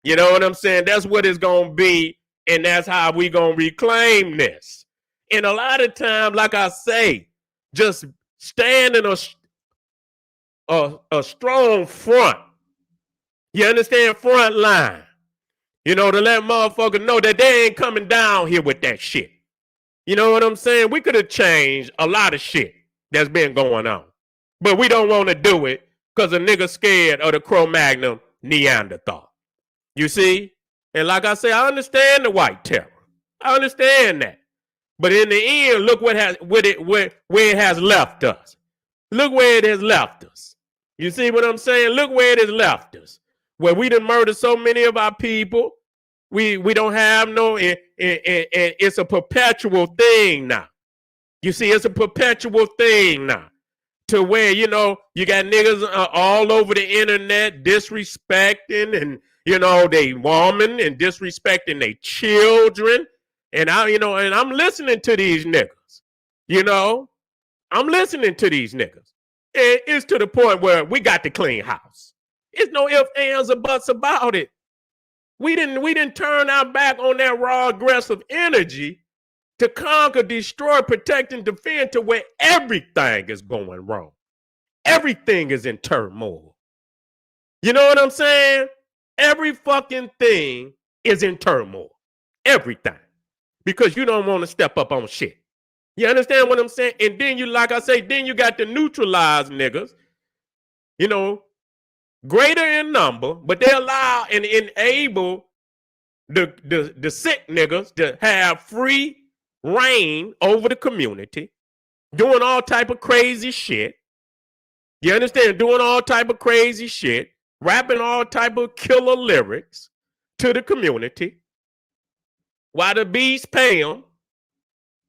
You know what I'm saying? That's what it's gonna be, and that's how we gonna reclaim this. And a lot of times, like I say, just stand in a strong front. You understand? Front line. To let motherfuckers know that they ain't coming down here with that shit. You know what I'm saying? We could have changed a lot of shit that's been going on. But we don't want to do it because a nigga scared of the Cro-Magnon Neanderthal. You see? And like I say, I understand the white terror. I understand that. But in the end, look where it has left us. Look where it has left us. You see what I'm saying? Look where it has left us. Where we done murdered so many of our people. We don't have no, and it's a perpetual thing now. You see, it's a perpetual thing now. To where, you got niggas all over the internet disrespecting and, they woman and disrespecting their children. And I'm listening to these niggas. I'm listening to these niggas. And it's to the point where we got to clean house. It's no ifs, ands, or buts about it. We didn't turn our back on that raw aggressive energy to conquer, destroy, protect, and defend to where everything is going wrong. Everything is in turmoil. You know what I'm saying? Every fucking thing is in turmoil. Everything. Because you don't want to step up on shit. You understand what I'm saying? And then like I say, then you got the neutralized niggas, greater in number, but they allow and enable the sick niggas to have free reign over the community, doing all type of crazy shit. You understand? Doing all type of crazy shit, rapping all type of killer lyrics to the community, while the bees pay them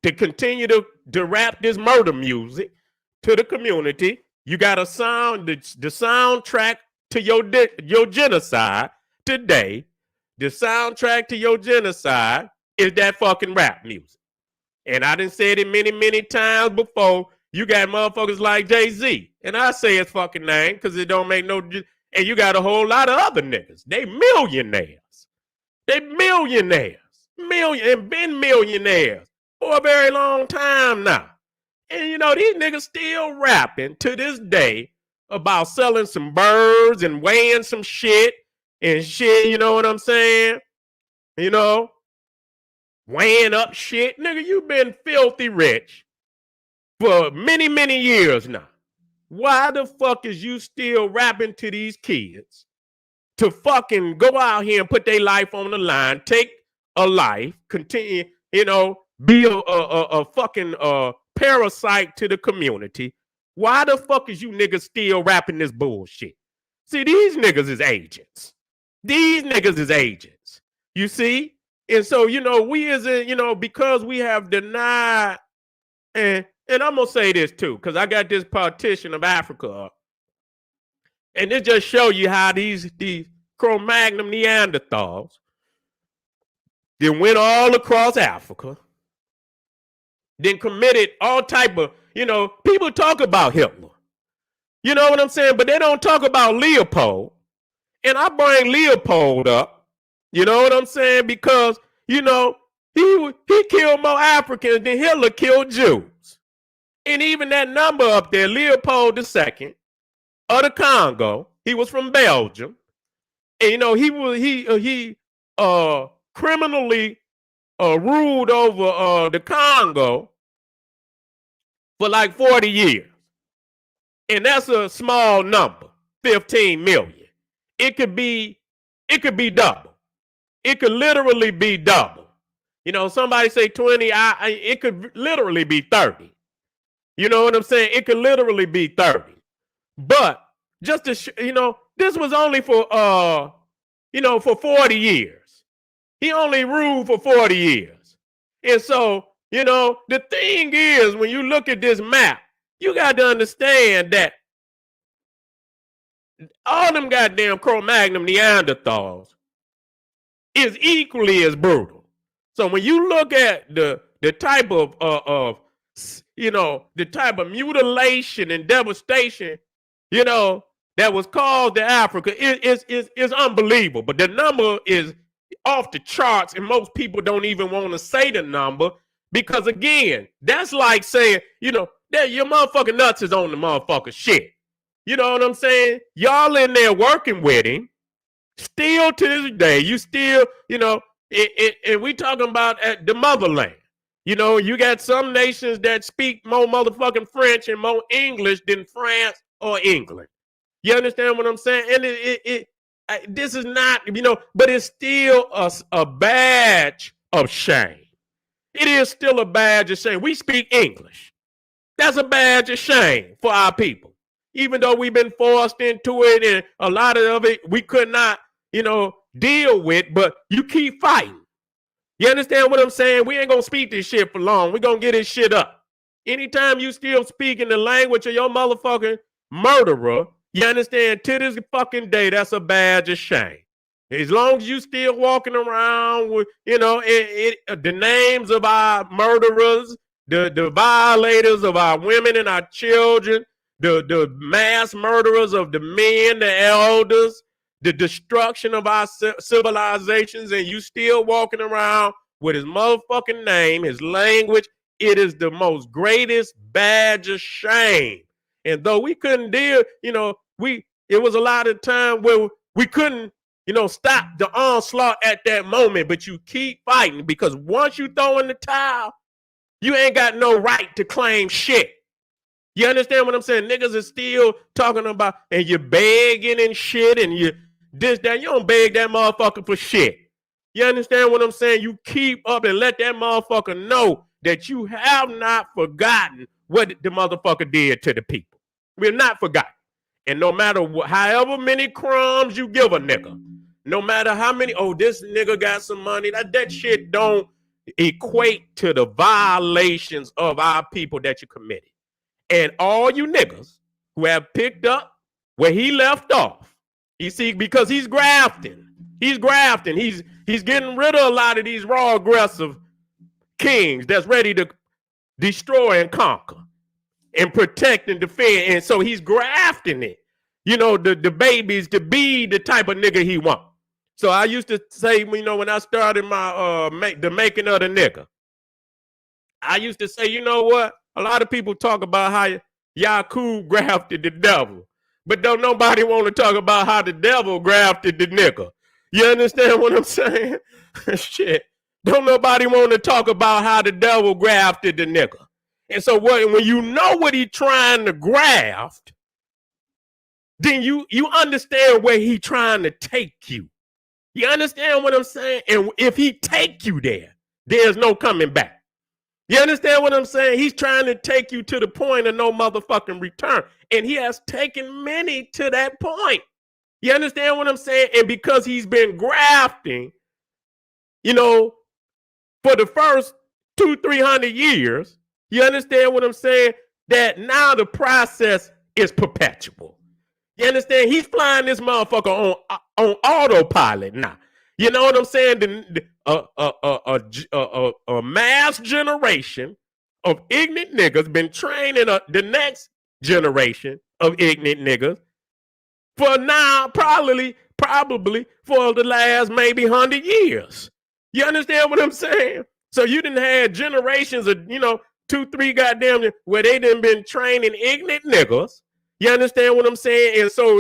to continue to rap this murder music to the community. You got a sound, the soundtrack to your genocide today. The soundtrack to your genocide is that fucking rap music. And I done said it many, many times before. You got motherfuckers like Jay-Z. And I say his fucking name because it don't make no... And you got a whole lot of other niggas. They millionaires. And been millionaires for a very long time now. And these niggas still rapping to this day about selling some birds and weighing some shit and shit, you know what I'm saying? Weighing up shit. Nigga, you been filthy rich for many, many years now. Why the fuck is you still rapping to these kids to fucking go out here and put their life on the line, take a life, continue, be a fucking parasite to the community? Why the fuck is you niggas still rapping this bullshit? See, these niggas is agents. These niggas is agents. You see? And so, we as a, because we have denied, and I'm gonna say this too, because I got this partition of Africa up. And it just show you how these Cro-Magnon Neanderthals then went all across Africa, then committed all type of, people talk about Hitler. You know what I'm saying? But they don't talk about Leopold. And I bring Leopold up, you know what I'm saying? Because, he killed more Africans than Hitler killed Jews. And even that number up there, Leopold II of the Congo, he was from Belgium. And, he criminally ruled over the Congo for like 40 years. And that's a small number, 15 million. It could be double. It could literally be double. Somebody say 20, it could literally be 30. You know what I'm saying? It could literally be 30. But just to, this was only for, for 40 years. He only ruled for 40 years. And so, the thing is, when you look at this map, you got to understand that all them goddamn Cro-Magnon Neanderthals is equally as brutal. So when you look at the type of the type of mutilation and devastation, that was caused to Africa, is unbelievable. But the number is off the charts, and most people don't even want to say the number because, again, that's like saying, that your motherfucking nuts is on the motherfucking shit. You know what I'm saying? Y'all in there working with him. Still to this day, you still, and we talking about at the motherland. You got some nations that speak more motherfucking French and more English than France or England. You understand what I'm saying? And this is not, but it's still a badge of shame. It is still a badge of shame. We speak English. That's a badge of shame for our people. Even though we've been forced into it and a lot of it we could not, deal with, but you keep fighting. You understand what I'm saying? We ain't gonna speak this shit for long. We're gonna get this shit up. Anytime you still speaking the language of your motherfucking murderer, you understand, to this fucking day, that's a badge of shame. As long as you still walking around with, the names of our murderers, the violators of our women and our children, the mass murderers of the men, the elders, the destruction of our civilizations, and you still walking around with his motherfucking name, his language, it is the most greatest badge of shame. And though we couldn't deal, it was a lot of time where we couldn't, stop the onslaught at that moment, but you keep fighting because once you throw in the towel, you ain't got no right to claim shit. You understand what I'm saying? Niggas are still talking about, and you're begging and shit, and you this, that. You don't beg that motherfucker for shit. You understand what I'm saying? You keep up and let that motherfucker know that you have not forgotten what the motherfucker did to the people. We're not forgotten. And no matter however many crumbs you give a nigga, no matter how many, this nigga got some money, that shit don't equate to the violations of our people that you committed. And all you niggas who have picked up where he left off, you see, because he's grafting. He's grafting. He's getting rid of a lot of these raw aggressive kings that's ready to destroy and conquer and protect and defend. And so he's grafting it, the babies to be the type of nigga he wants. So I used to say, when I started my the making of the nigga, I used to say, you know what? A lot of people talk about how Yakub grafted the devil, but don't nobody want to talk about how the devil grafted the nigga. You understand what I'm saying? Shit. Don't nobody want to talk about how the devil grafted the nigga. And so when you know what he's trying to graft, then you understand where he's trying to take you. You understand what I'm saying? And if he take you there, there's no coming back. You understand what I'm saying? He's trying to take you to the point of no motherfucking return. And he has taken many to that point. You understand what I'm saying? And because he's been grafting, you know, for the first 200-300 years, you understand what I'm saying? That now the process is perpetual. You understand? He's flying this motherfucker on autopilot now. You know what I'm saying? A mass generation of ignorant niggas been training the next generation of ignorant niggas for now, probably for the last maybe 100 years. You understand what I'm saying? So you didn't have generations of, 2-3 goddamn where they done been training ignorant niggas. You understand what I'm saying? And so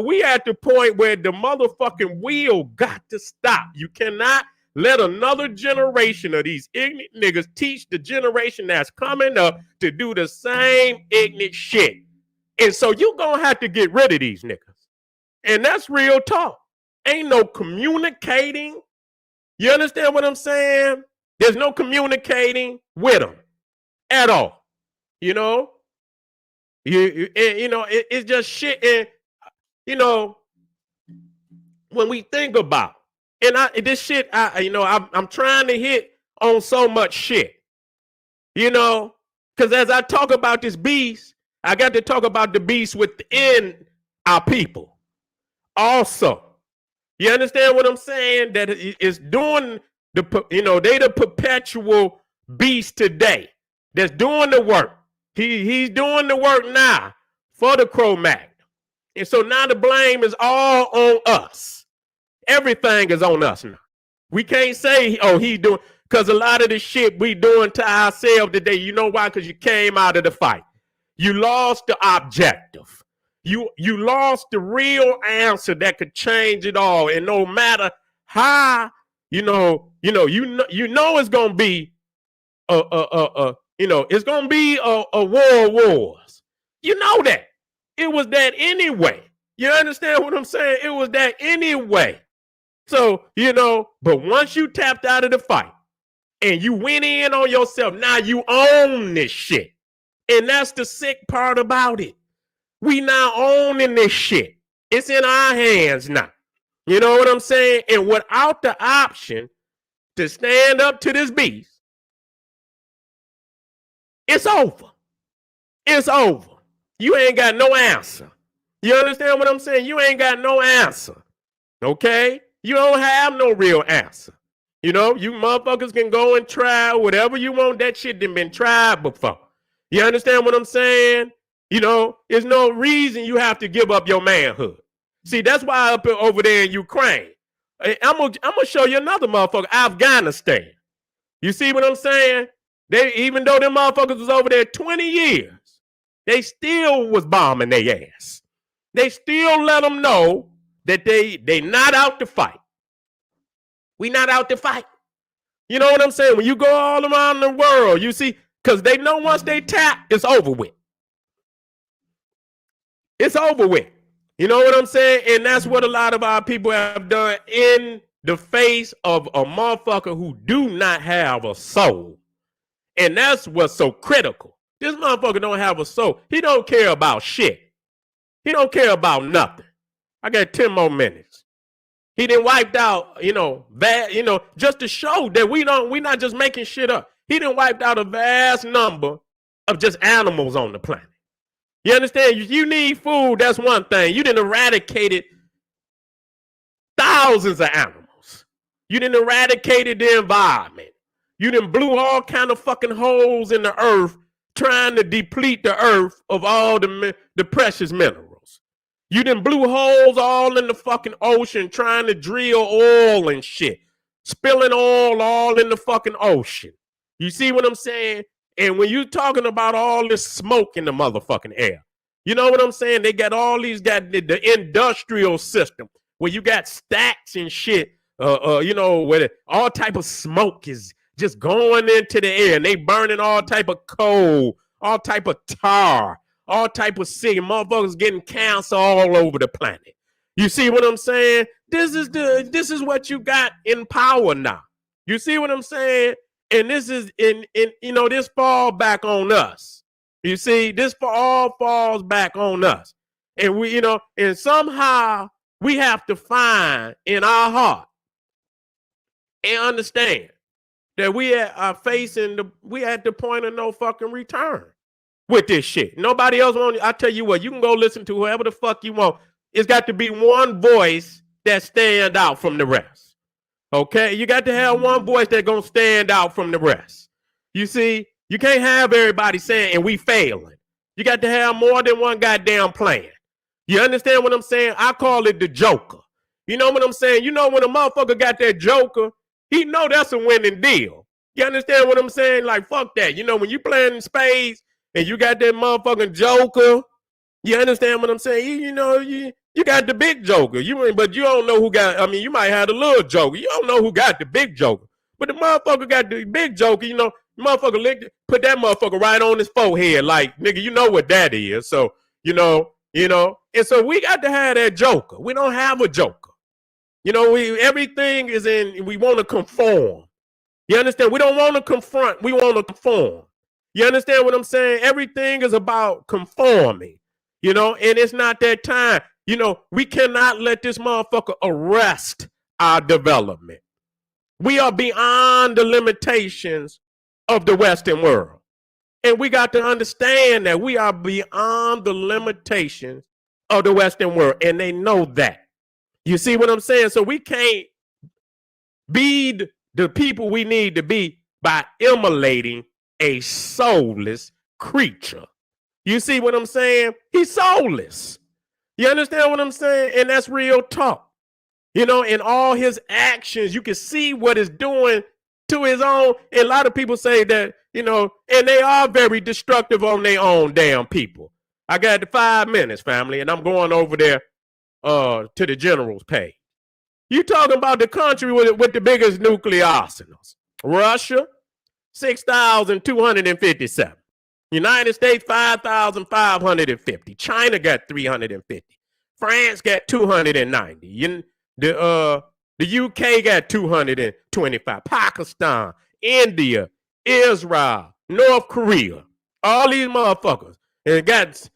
we at the point where the motherfucking wheel got to stop. You cannot let another generation of these ignorant niggas teach the generation that's coming up to do the same ignorant shit. And so you gonna have to get rid of these niggas. And that's real talk. Ain't no communicating. You understand what I'm saying? There's no communicating with them at all. You know? It's just shit. And, when we think about, and this shit, I'm trying to hit on so much shit. Because as I talk about this beast, I got to talk about the beast within our people. Also, you understand what I'm saying? That it's doing they the perpetual beast today that's doing the work. He's doing the work now for the Cro-Magnon. And so now the blame is all on us. Everything is on us now. We can't say, he's doing, because a lot of the shit we doing to ourselves today, you know why? Because you came out of the fight. You lost the objective. You lost the real answer that could change it all. And no matter how, it's gonna be it's gonna be a war of wars. You know that. It was that anyway. You understand what I'm saying? It was that anyway. So, but once you tapped out of the fight and you went in on yourself, now you own this shit. And that's the sick part about it. We now owning this shit. It's in our hands now. You know what I'm saying? And without the option to stand up to this beast, it's over. It's over. You ain't got no answer. You understand what I'm saying? You ain't got no answer. Okay? You don't have no real answer. You motherfuckers can go and try whatever you want. That shit done been tried before. You understand what I'm saying? There's no reason you have to give up your manhood. See, that's why up over there in Ukraine, I'm gonna show you another motherfucker, Afghanistan. You see what I'm saying? Even though them motherfuckers was over there 20 years, they still was bombing their ass. They still let them know that they not out to fight. We not out to fight. You know what I'm saying? When you go all around the world, you see, because they know once they tap, it's over with. It's over with. You know what I'm saying? And that's what a lot of our people have done in the face of a motherfucker who do not have a soul. And that's what's so critical. This motherfucker don't have a soul. He don't care about shit. He don't care about nothing. I got 10 more minutes. He done wiped out, just to show that we not just making shit up. He done wiped out a vast number of just animals on the planet. You understand? You need food, that's one thing. You done eradicated thousands of animals. You done eradicated the environment. You done blew all kind of fucking holes in the earth trying to deplete the earth of all the precious minerals. You done blew holes all in the fucking ocean trying to drill oil and shit. Spilling oil all in the fucking ocean. You see what I'm saying? And when you talking about all this smoke in the motherfucking air, you know what I'm saying? They got all these, the industrial system where you got stacks and shit, where all type of smoke is just going into the air and they burning all type of coal, all type of tar, all type of city. Motherfuckers getting cancer all over the planet. You see what I'm saying? This is what you got in power now. You see what I'm saying? And this is this fall back on us. You see, this all falls back on us. And we, and somehow we have to find in our heart and understand that we are facing we at the point of no fucking return with this shit. Nobody else want. I tell you what, you can go listen to whoever the fuck you want. It's got to be one voice that stand out from the rest. Okay, you got to have one voice that's gonna stand out from the rest. You see, you can't have everybody saying and we failing. You got to have more than one goddamn plan. You understand what I'm saying? I call it the Joker. You know what I'm saying? You know when a motherfucker got that Joker, he know that's a winning deal. You understand what I'm saying? Like, fuck that. You know, when you playing in spades and you got that motherfucking Joker, you understand what I'm saying? You got the big Joker. But you don't know who got, I mean, you might have the little Joker. You don't know who got the big Joker. But the motherfucker got the big Joker, motherfucker put that motherfucker right on his forehead. Like, nigga, you know what that is. So, and so we got to have that Joker. We don't have a Joker. Everything is we want to conform. You understand? We don't want to confront. We want to conform. You understand what I'm saying? Everything is about conforming, and it's not that time. We cannot let this motherfucker arrest our development. We are beyond the limitations of the Western world. And we got to understand that we are beyond the limitations of the Western world. And they know that. You see what I'm saying? So we can't be the people we need to be by immolating a soulless creature. You see what I'm saying? He's soulless. You understand what I'm saying? And that's real talk. In all his actions, you can see what it's doing to his own. And a lot of people say that, and they are very destructive on their own damn people. I got the 5 minutes, family, and I'm going over there to the general's page. You talking about the country with the biggest nuclear arsenals. Russia, 6,257. United States, 5,550. China got 350. France got 290. The UK got 225. Pakistan, India, Israel, North Korea, all these motherfuckers. And got,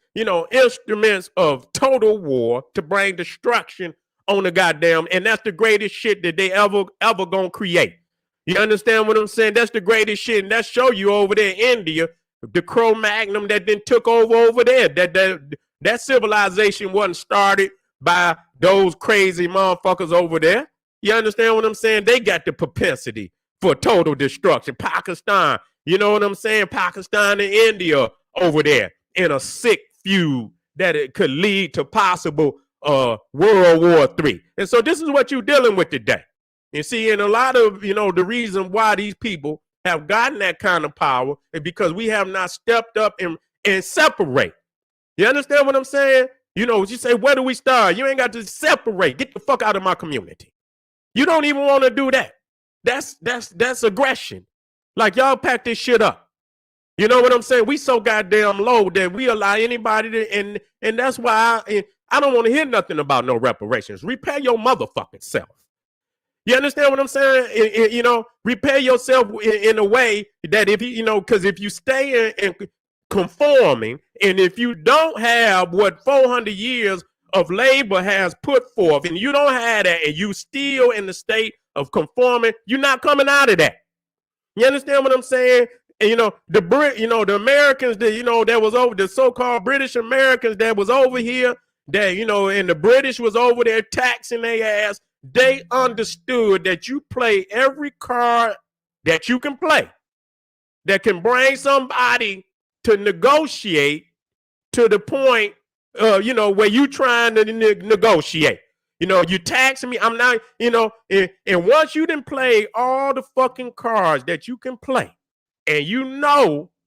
instruments of total war to bring destruction on the goddamn, and that's the greatest shit that they ever gonna create. You understand what I'm saying? That's the greatest shit, and that show you over there in India, the Cro-Magnon that then took over there. That civilization wasn't started by those crazy motherfuckers over there. You understand what I'm saying? They got the propensity for total destruction. Pakistan, you know what I'm saying? Pakistan and India over there in a sick feud that it could lead to possible World War III. And so this is what you're dealing with today. You see, and a lot of, the reason why these people have gotten that kind of power is because we have not stepped up and separate. You understand what I'm saying? You say, where do we start? You ain't got to separate. Get the fuck out of my community. You don't even want to do that. That's aggression. Like, y'all pack this shit up. You know what I'm saying? We so goddamn low that we allow anybody to, and that's why I don't want to hear nothing about no reparations. Repair your motherfucking self. You understand what I'm saying? Repair yourself in a way that if because if you stay in conforming, and if you don't have what 400 years of labor has put forth, and you don't have that, and you still in the state of conforming, you're not coming out of that. You understand what I'm saying? And the Americans that that was over, the so-called British Americans that was over here, that and the British was over there taxing their ass. They understood that you play every card that you can play that can bring somebody to negotiate to the point, where you trying to negotiate. You taxing me. I'm not, and once you done play all the fucking cards that you can play, and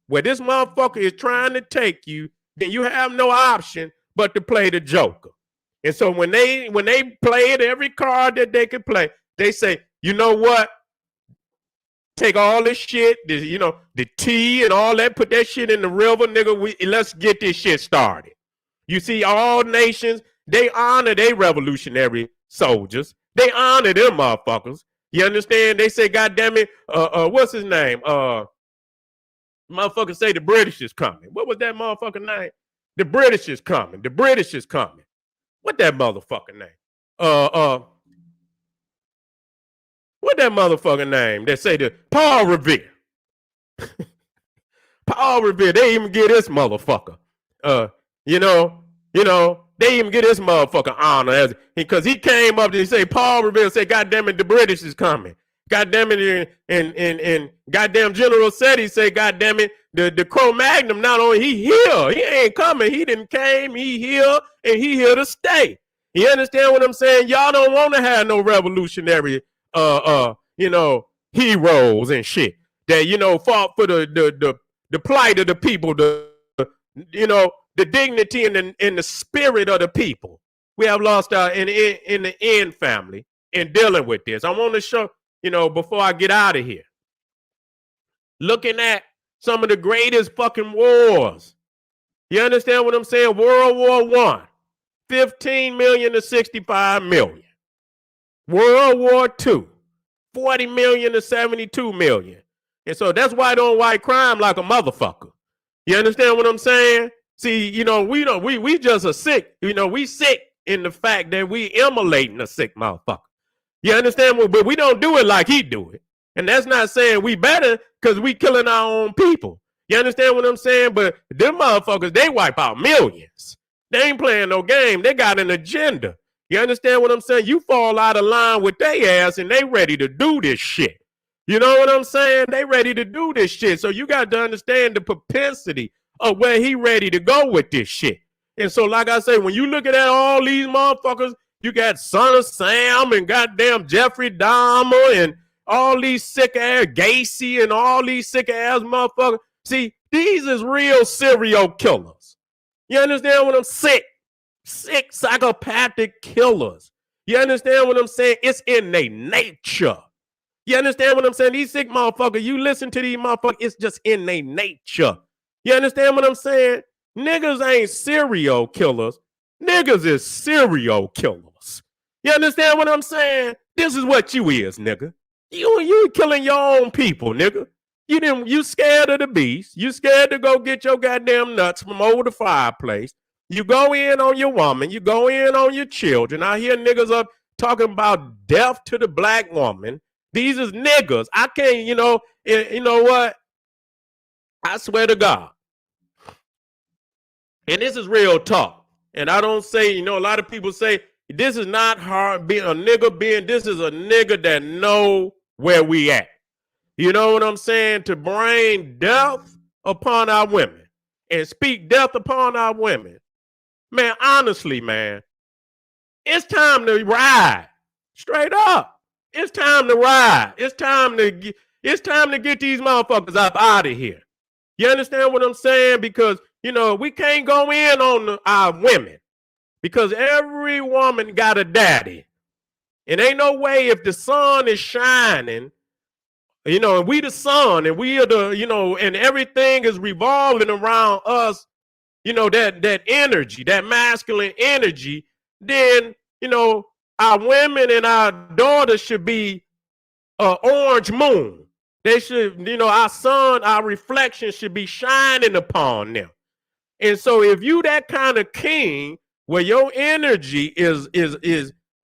where this motherfucker is trying to take you, then you have no option but to play the Joker. And so when they played every card that they could play, they say, you know what? Take all this shit, the tea and all that, put that shit in the river, nigga. Let's get this shit started. You see, all nations, they honor their revolutionary soldiers. They honor them motherfuckers. You understand? They say, God damn it, what's his name? Motherfucker say the British is coming. What was that motherfucker name? The British is coming. The British is coming. What that motherfucker name? What that motherfucker name? That say the Paul Revere. Paul Revere. They even get this motherfucker. Uh, you know, they even get this motherfucker honor as because he came up and he say Paul Revere say, God damn it, the British is coming. God damn it, and goddamn General Seti say, God damn it, the Cro-Magnon, not only he here, he ain't coming, he didn't came, he here, and he here to stay. You understand what I'm saying? Y'all don't want to have no revolutionary, heroes and shit that, fought for the plight of the people, the dignity and the spirit of the people. We have lost our in the end family in dealing with this. I want to show, before I get out of here, looking at some of the greatest fucking wars. You understand what I'm saying? World War I, 15 million to 65 million. World War II, 40 million to 72 million. And so that's white on white crime like a motherfucker. You understand what I'm saying? See, we just are sick. We sick in the fact that we emulating a sick motherfucker. You understand? But we don't do it like he do it. And that's not saying we better because we killing our own people. You understand what I'm saying? But them motherfuckers, they wipe out millions. They ain't playing no game. They got an agenda. You understand what I'm saying? You fall out of line with their ass and they ready to do this shit. You know what I'm saying? They ready to do this shit. So you got to understand the propensity of where he ready to go with this shit. And so, like I say, when you look at all these motherfuckers, you got Son of Sam and goddamn Jeffrey Dahmer and all these sick ass Gacy and all these sick ass motherfuckers. See, these is real serial killers. You understand what I'm saying? Sick psychopathic killers. You understand what I'm saying? It's in their nature. You understand what I'm saying? These sick motherfuckers, you listen to these motherfuckers, it's just in their nature. You understand what I'm saying? Niggas ain't serial killers. Niggas is serial killers. You understand what I'm saying? This is what you is, nigga. You killing your own people, nigga. You scared of the beast. You scared to go get your goddamn nuts from over the fireplace. You go in on your woman. You go in on your children. I hear niggas up talking about death to the black woman. These is niggas. I can't, you know what? I swear to God. And this is real talk. And I don't say, a lot of people say, this is not hard being a nigga this is a nigga that know where we at. You know what I'm saying? To bring death upon our women and speak death upon our women. Man, honestly, man, it's time to ride. Straight up. It's time to ride. It's time to get these motherfuckers up out of here. You understand what I'm saying? Because, we can't go in on our women because every woman got a daddy. And ain't no way if the sun is shining, and we the sun and we are the, and everything is revolving around us, that energy, that masculine energy, then, our women and our daughters should be orange moon. They should, our sun, our reflection should be shining upon them. And so if you that kind of king where your energy is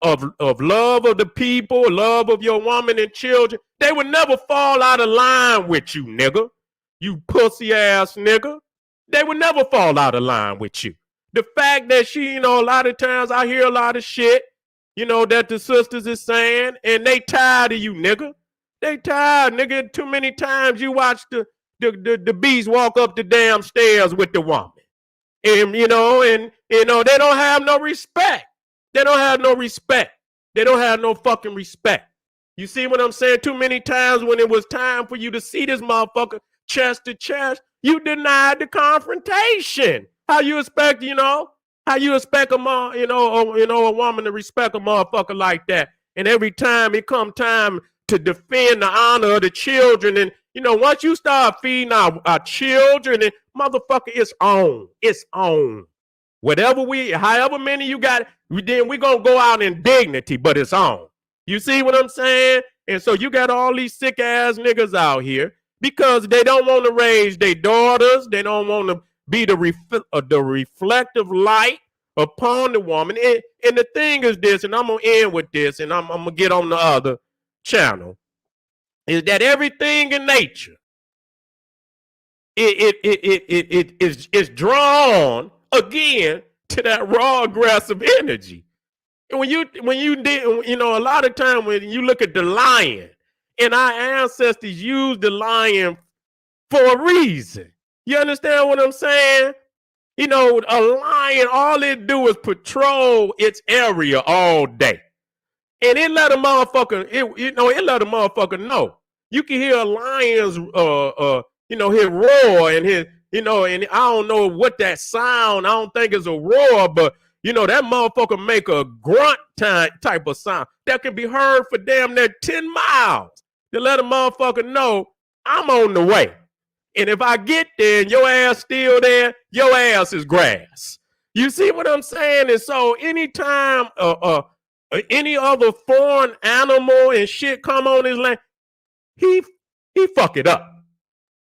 of love of the people, love of your woman and children, they would never fall out of line with you, nigga. You pussy ass nigga. They would never fall out of line with you. The fact that she, a lot of times I hear a lot of shit, that the sisters is saying, and they tired of you, nigga. They tired, nigga. Too many times you watch the beast walk up the damn stairs with the woman. And, they don't have no respect. They don't have no respect. They don't have no fucking respect. You see what I'm saying? Too many times when it was time for you to see this motherfucker chest to chest, you denied the confrontation. How you expect, how you expect a woman to respect a motherfucker like that? And every time it come time to defend the honor of the children, and once you start feeding our children, and motherfucker, it's on. It's on. However many you got, then we gonna go out in dignity, but it's on. You see what I'm saying? And so you got all these sick ass niggas out here because they don't want to raise their daughters. They don't want to be the reflective light upon the woman. And the thing is this, and I'm gonna end with this, and I'm gonna get on the other channel, is that everything in nature is drawn again to that raw aggressive energy. And when you did, you know, a lot of time when you look at the lion, and our ancestors used the lion for a reason. You understand what I'm saying? You know, a lion, all it do is patrol its area all day. And it let a motherfucker, it let a motherfucker know. You can hear a lion's, his roar and his, and I don't know what that sound. I don't think it's a roar, but that motherfucker make a grunt type of sound that can be heard for damn near 10 miles to let a motherfucker know I'm on the way. And if I get there and your ass still there, your ass is grass. You see what I'm saying? And so anytime any other foreign animal and shit come on his land, he fuck it up.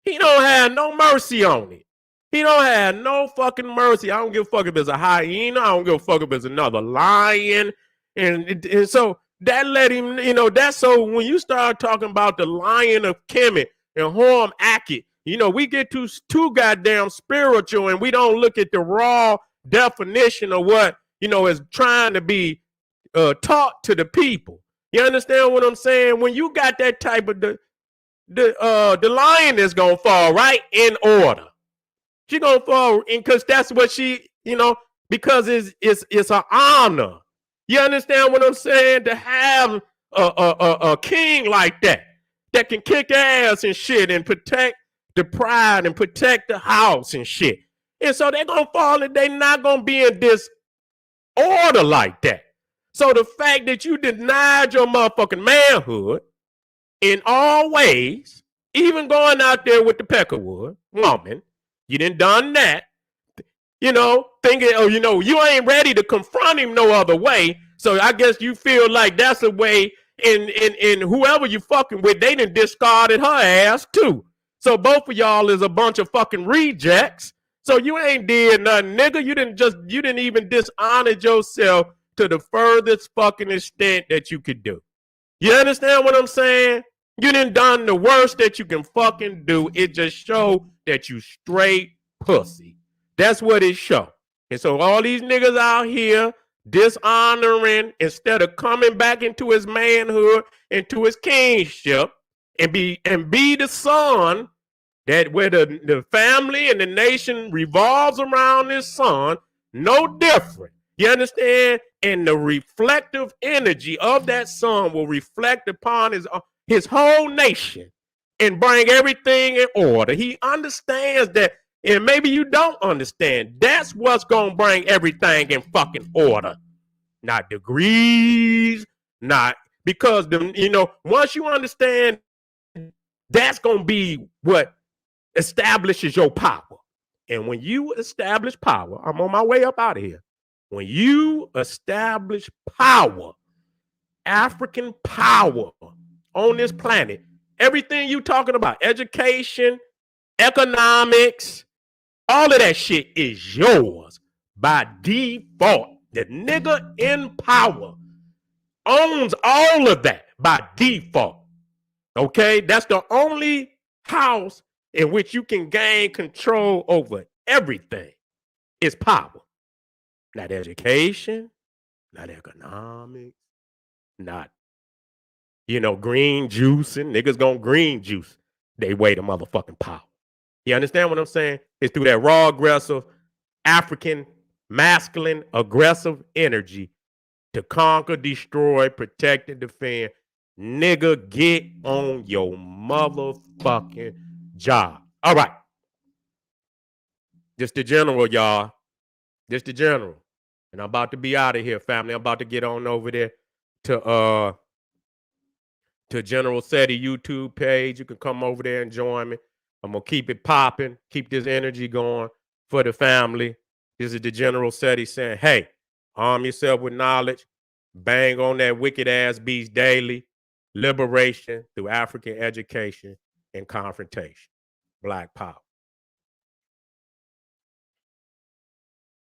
He don't have no mercy on it. He don't have no fucking mercy. I don't give a fuck if it's a hyena. I don't give a fuck if it's another lion. And so that let him, that's so when you start talking about the lion of Kemet and Horm Akit, we get too goddamn spiritual and we don't look at the raw definition of what, is trying to be taught to the people. You understand what I'm saying? When you got that type of the lion is gonna fall right in order. She gonna fall in because that's what she, because it's an honor. You understand what I'm saying? To have a king like that can kick ass and shit and protect the pride and protect the house and shit. And so they're gonna fall and they're not gonna be in this order like that. So the fact that you denied your motherfucking manhood in all ways, even going out there with the peckerwood woman, you done done that, thinking, you ain't ready to confront him no other way. So I guess you feel like that's a way, and whoever you fucking with, they done discarded her ass too. So both of y'all is a bunch of fucking rejects. So you ain't did nothing, nigga. You didn't even dishonor yourself to the furthest fucking extent that you could do. You understand what I'm saying? You done done the worst that you can fucking do. It just show that you straight pussy. That's what it show. And so all these niggas out here dishonoring instead of coming back into his manhood, into his kingship, and be the son that where the family and the nation revolves around this son, no different. You understand? And the reflective energy of that son will reflect upon his whole nation and bring everything in order. He understands that, and maybe you don't understand. That's what's going to bring everything in fucking order. Not degrees, not because once you understand, that's going to be what establishes your power. And when you establish power, I'm on my way up out of here. When you establish power, African power on this planet, everything you talking about, education, economics, all of that shit is yours by default. The nigga in power owns all of that by default. Okay? That's the only house in which you can gain control over everything is power. Not education, not economics, not, green juicing. Niggas gonna green juice. They weigh the motherfucking power. You understand what I'm saying? It's through that raw, aggressive, African, masculine, aggressive energy to conquer, destroy, protect, and defend. Nigga, get on your motherfucking job. All right. Just the general, y'all. Just the general. And I'm about to be out of here, family. I'm about to get on over there to General SETI YouTube page. You can come over there and join me. I'm going to keep it popping, keep this energy going for the family. This is the General SETI saying, hey, arm yourself with knowledge. Bang on that wicked ass beast daily. Liberation through African education and confrontation. Black power.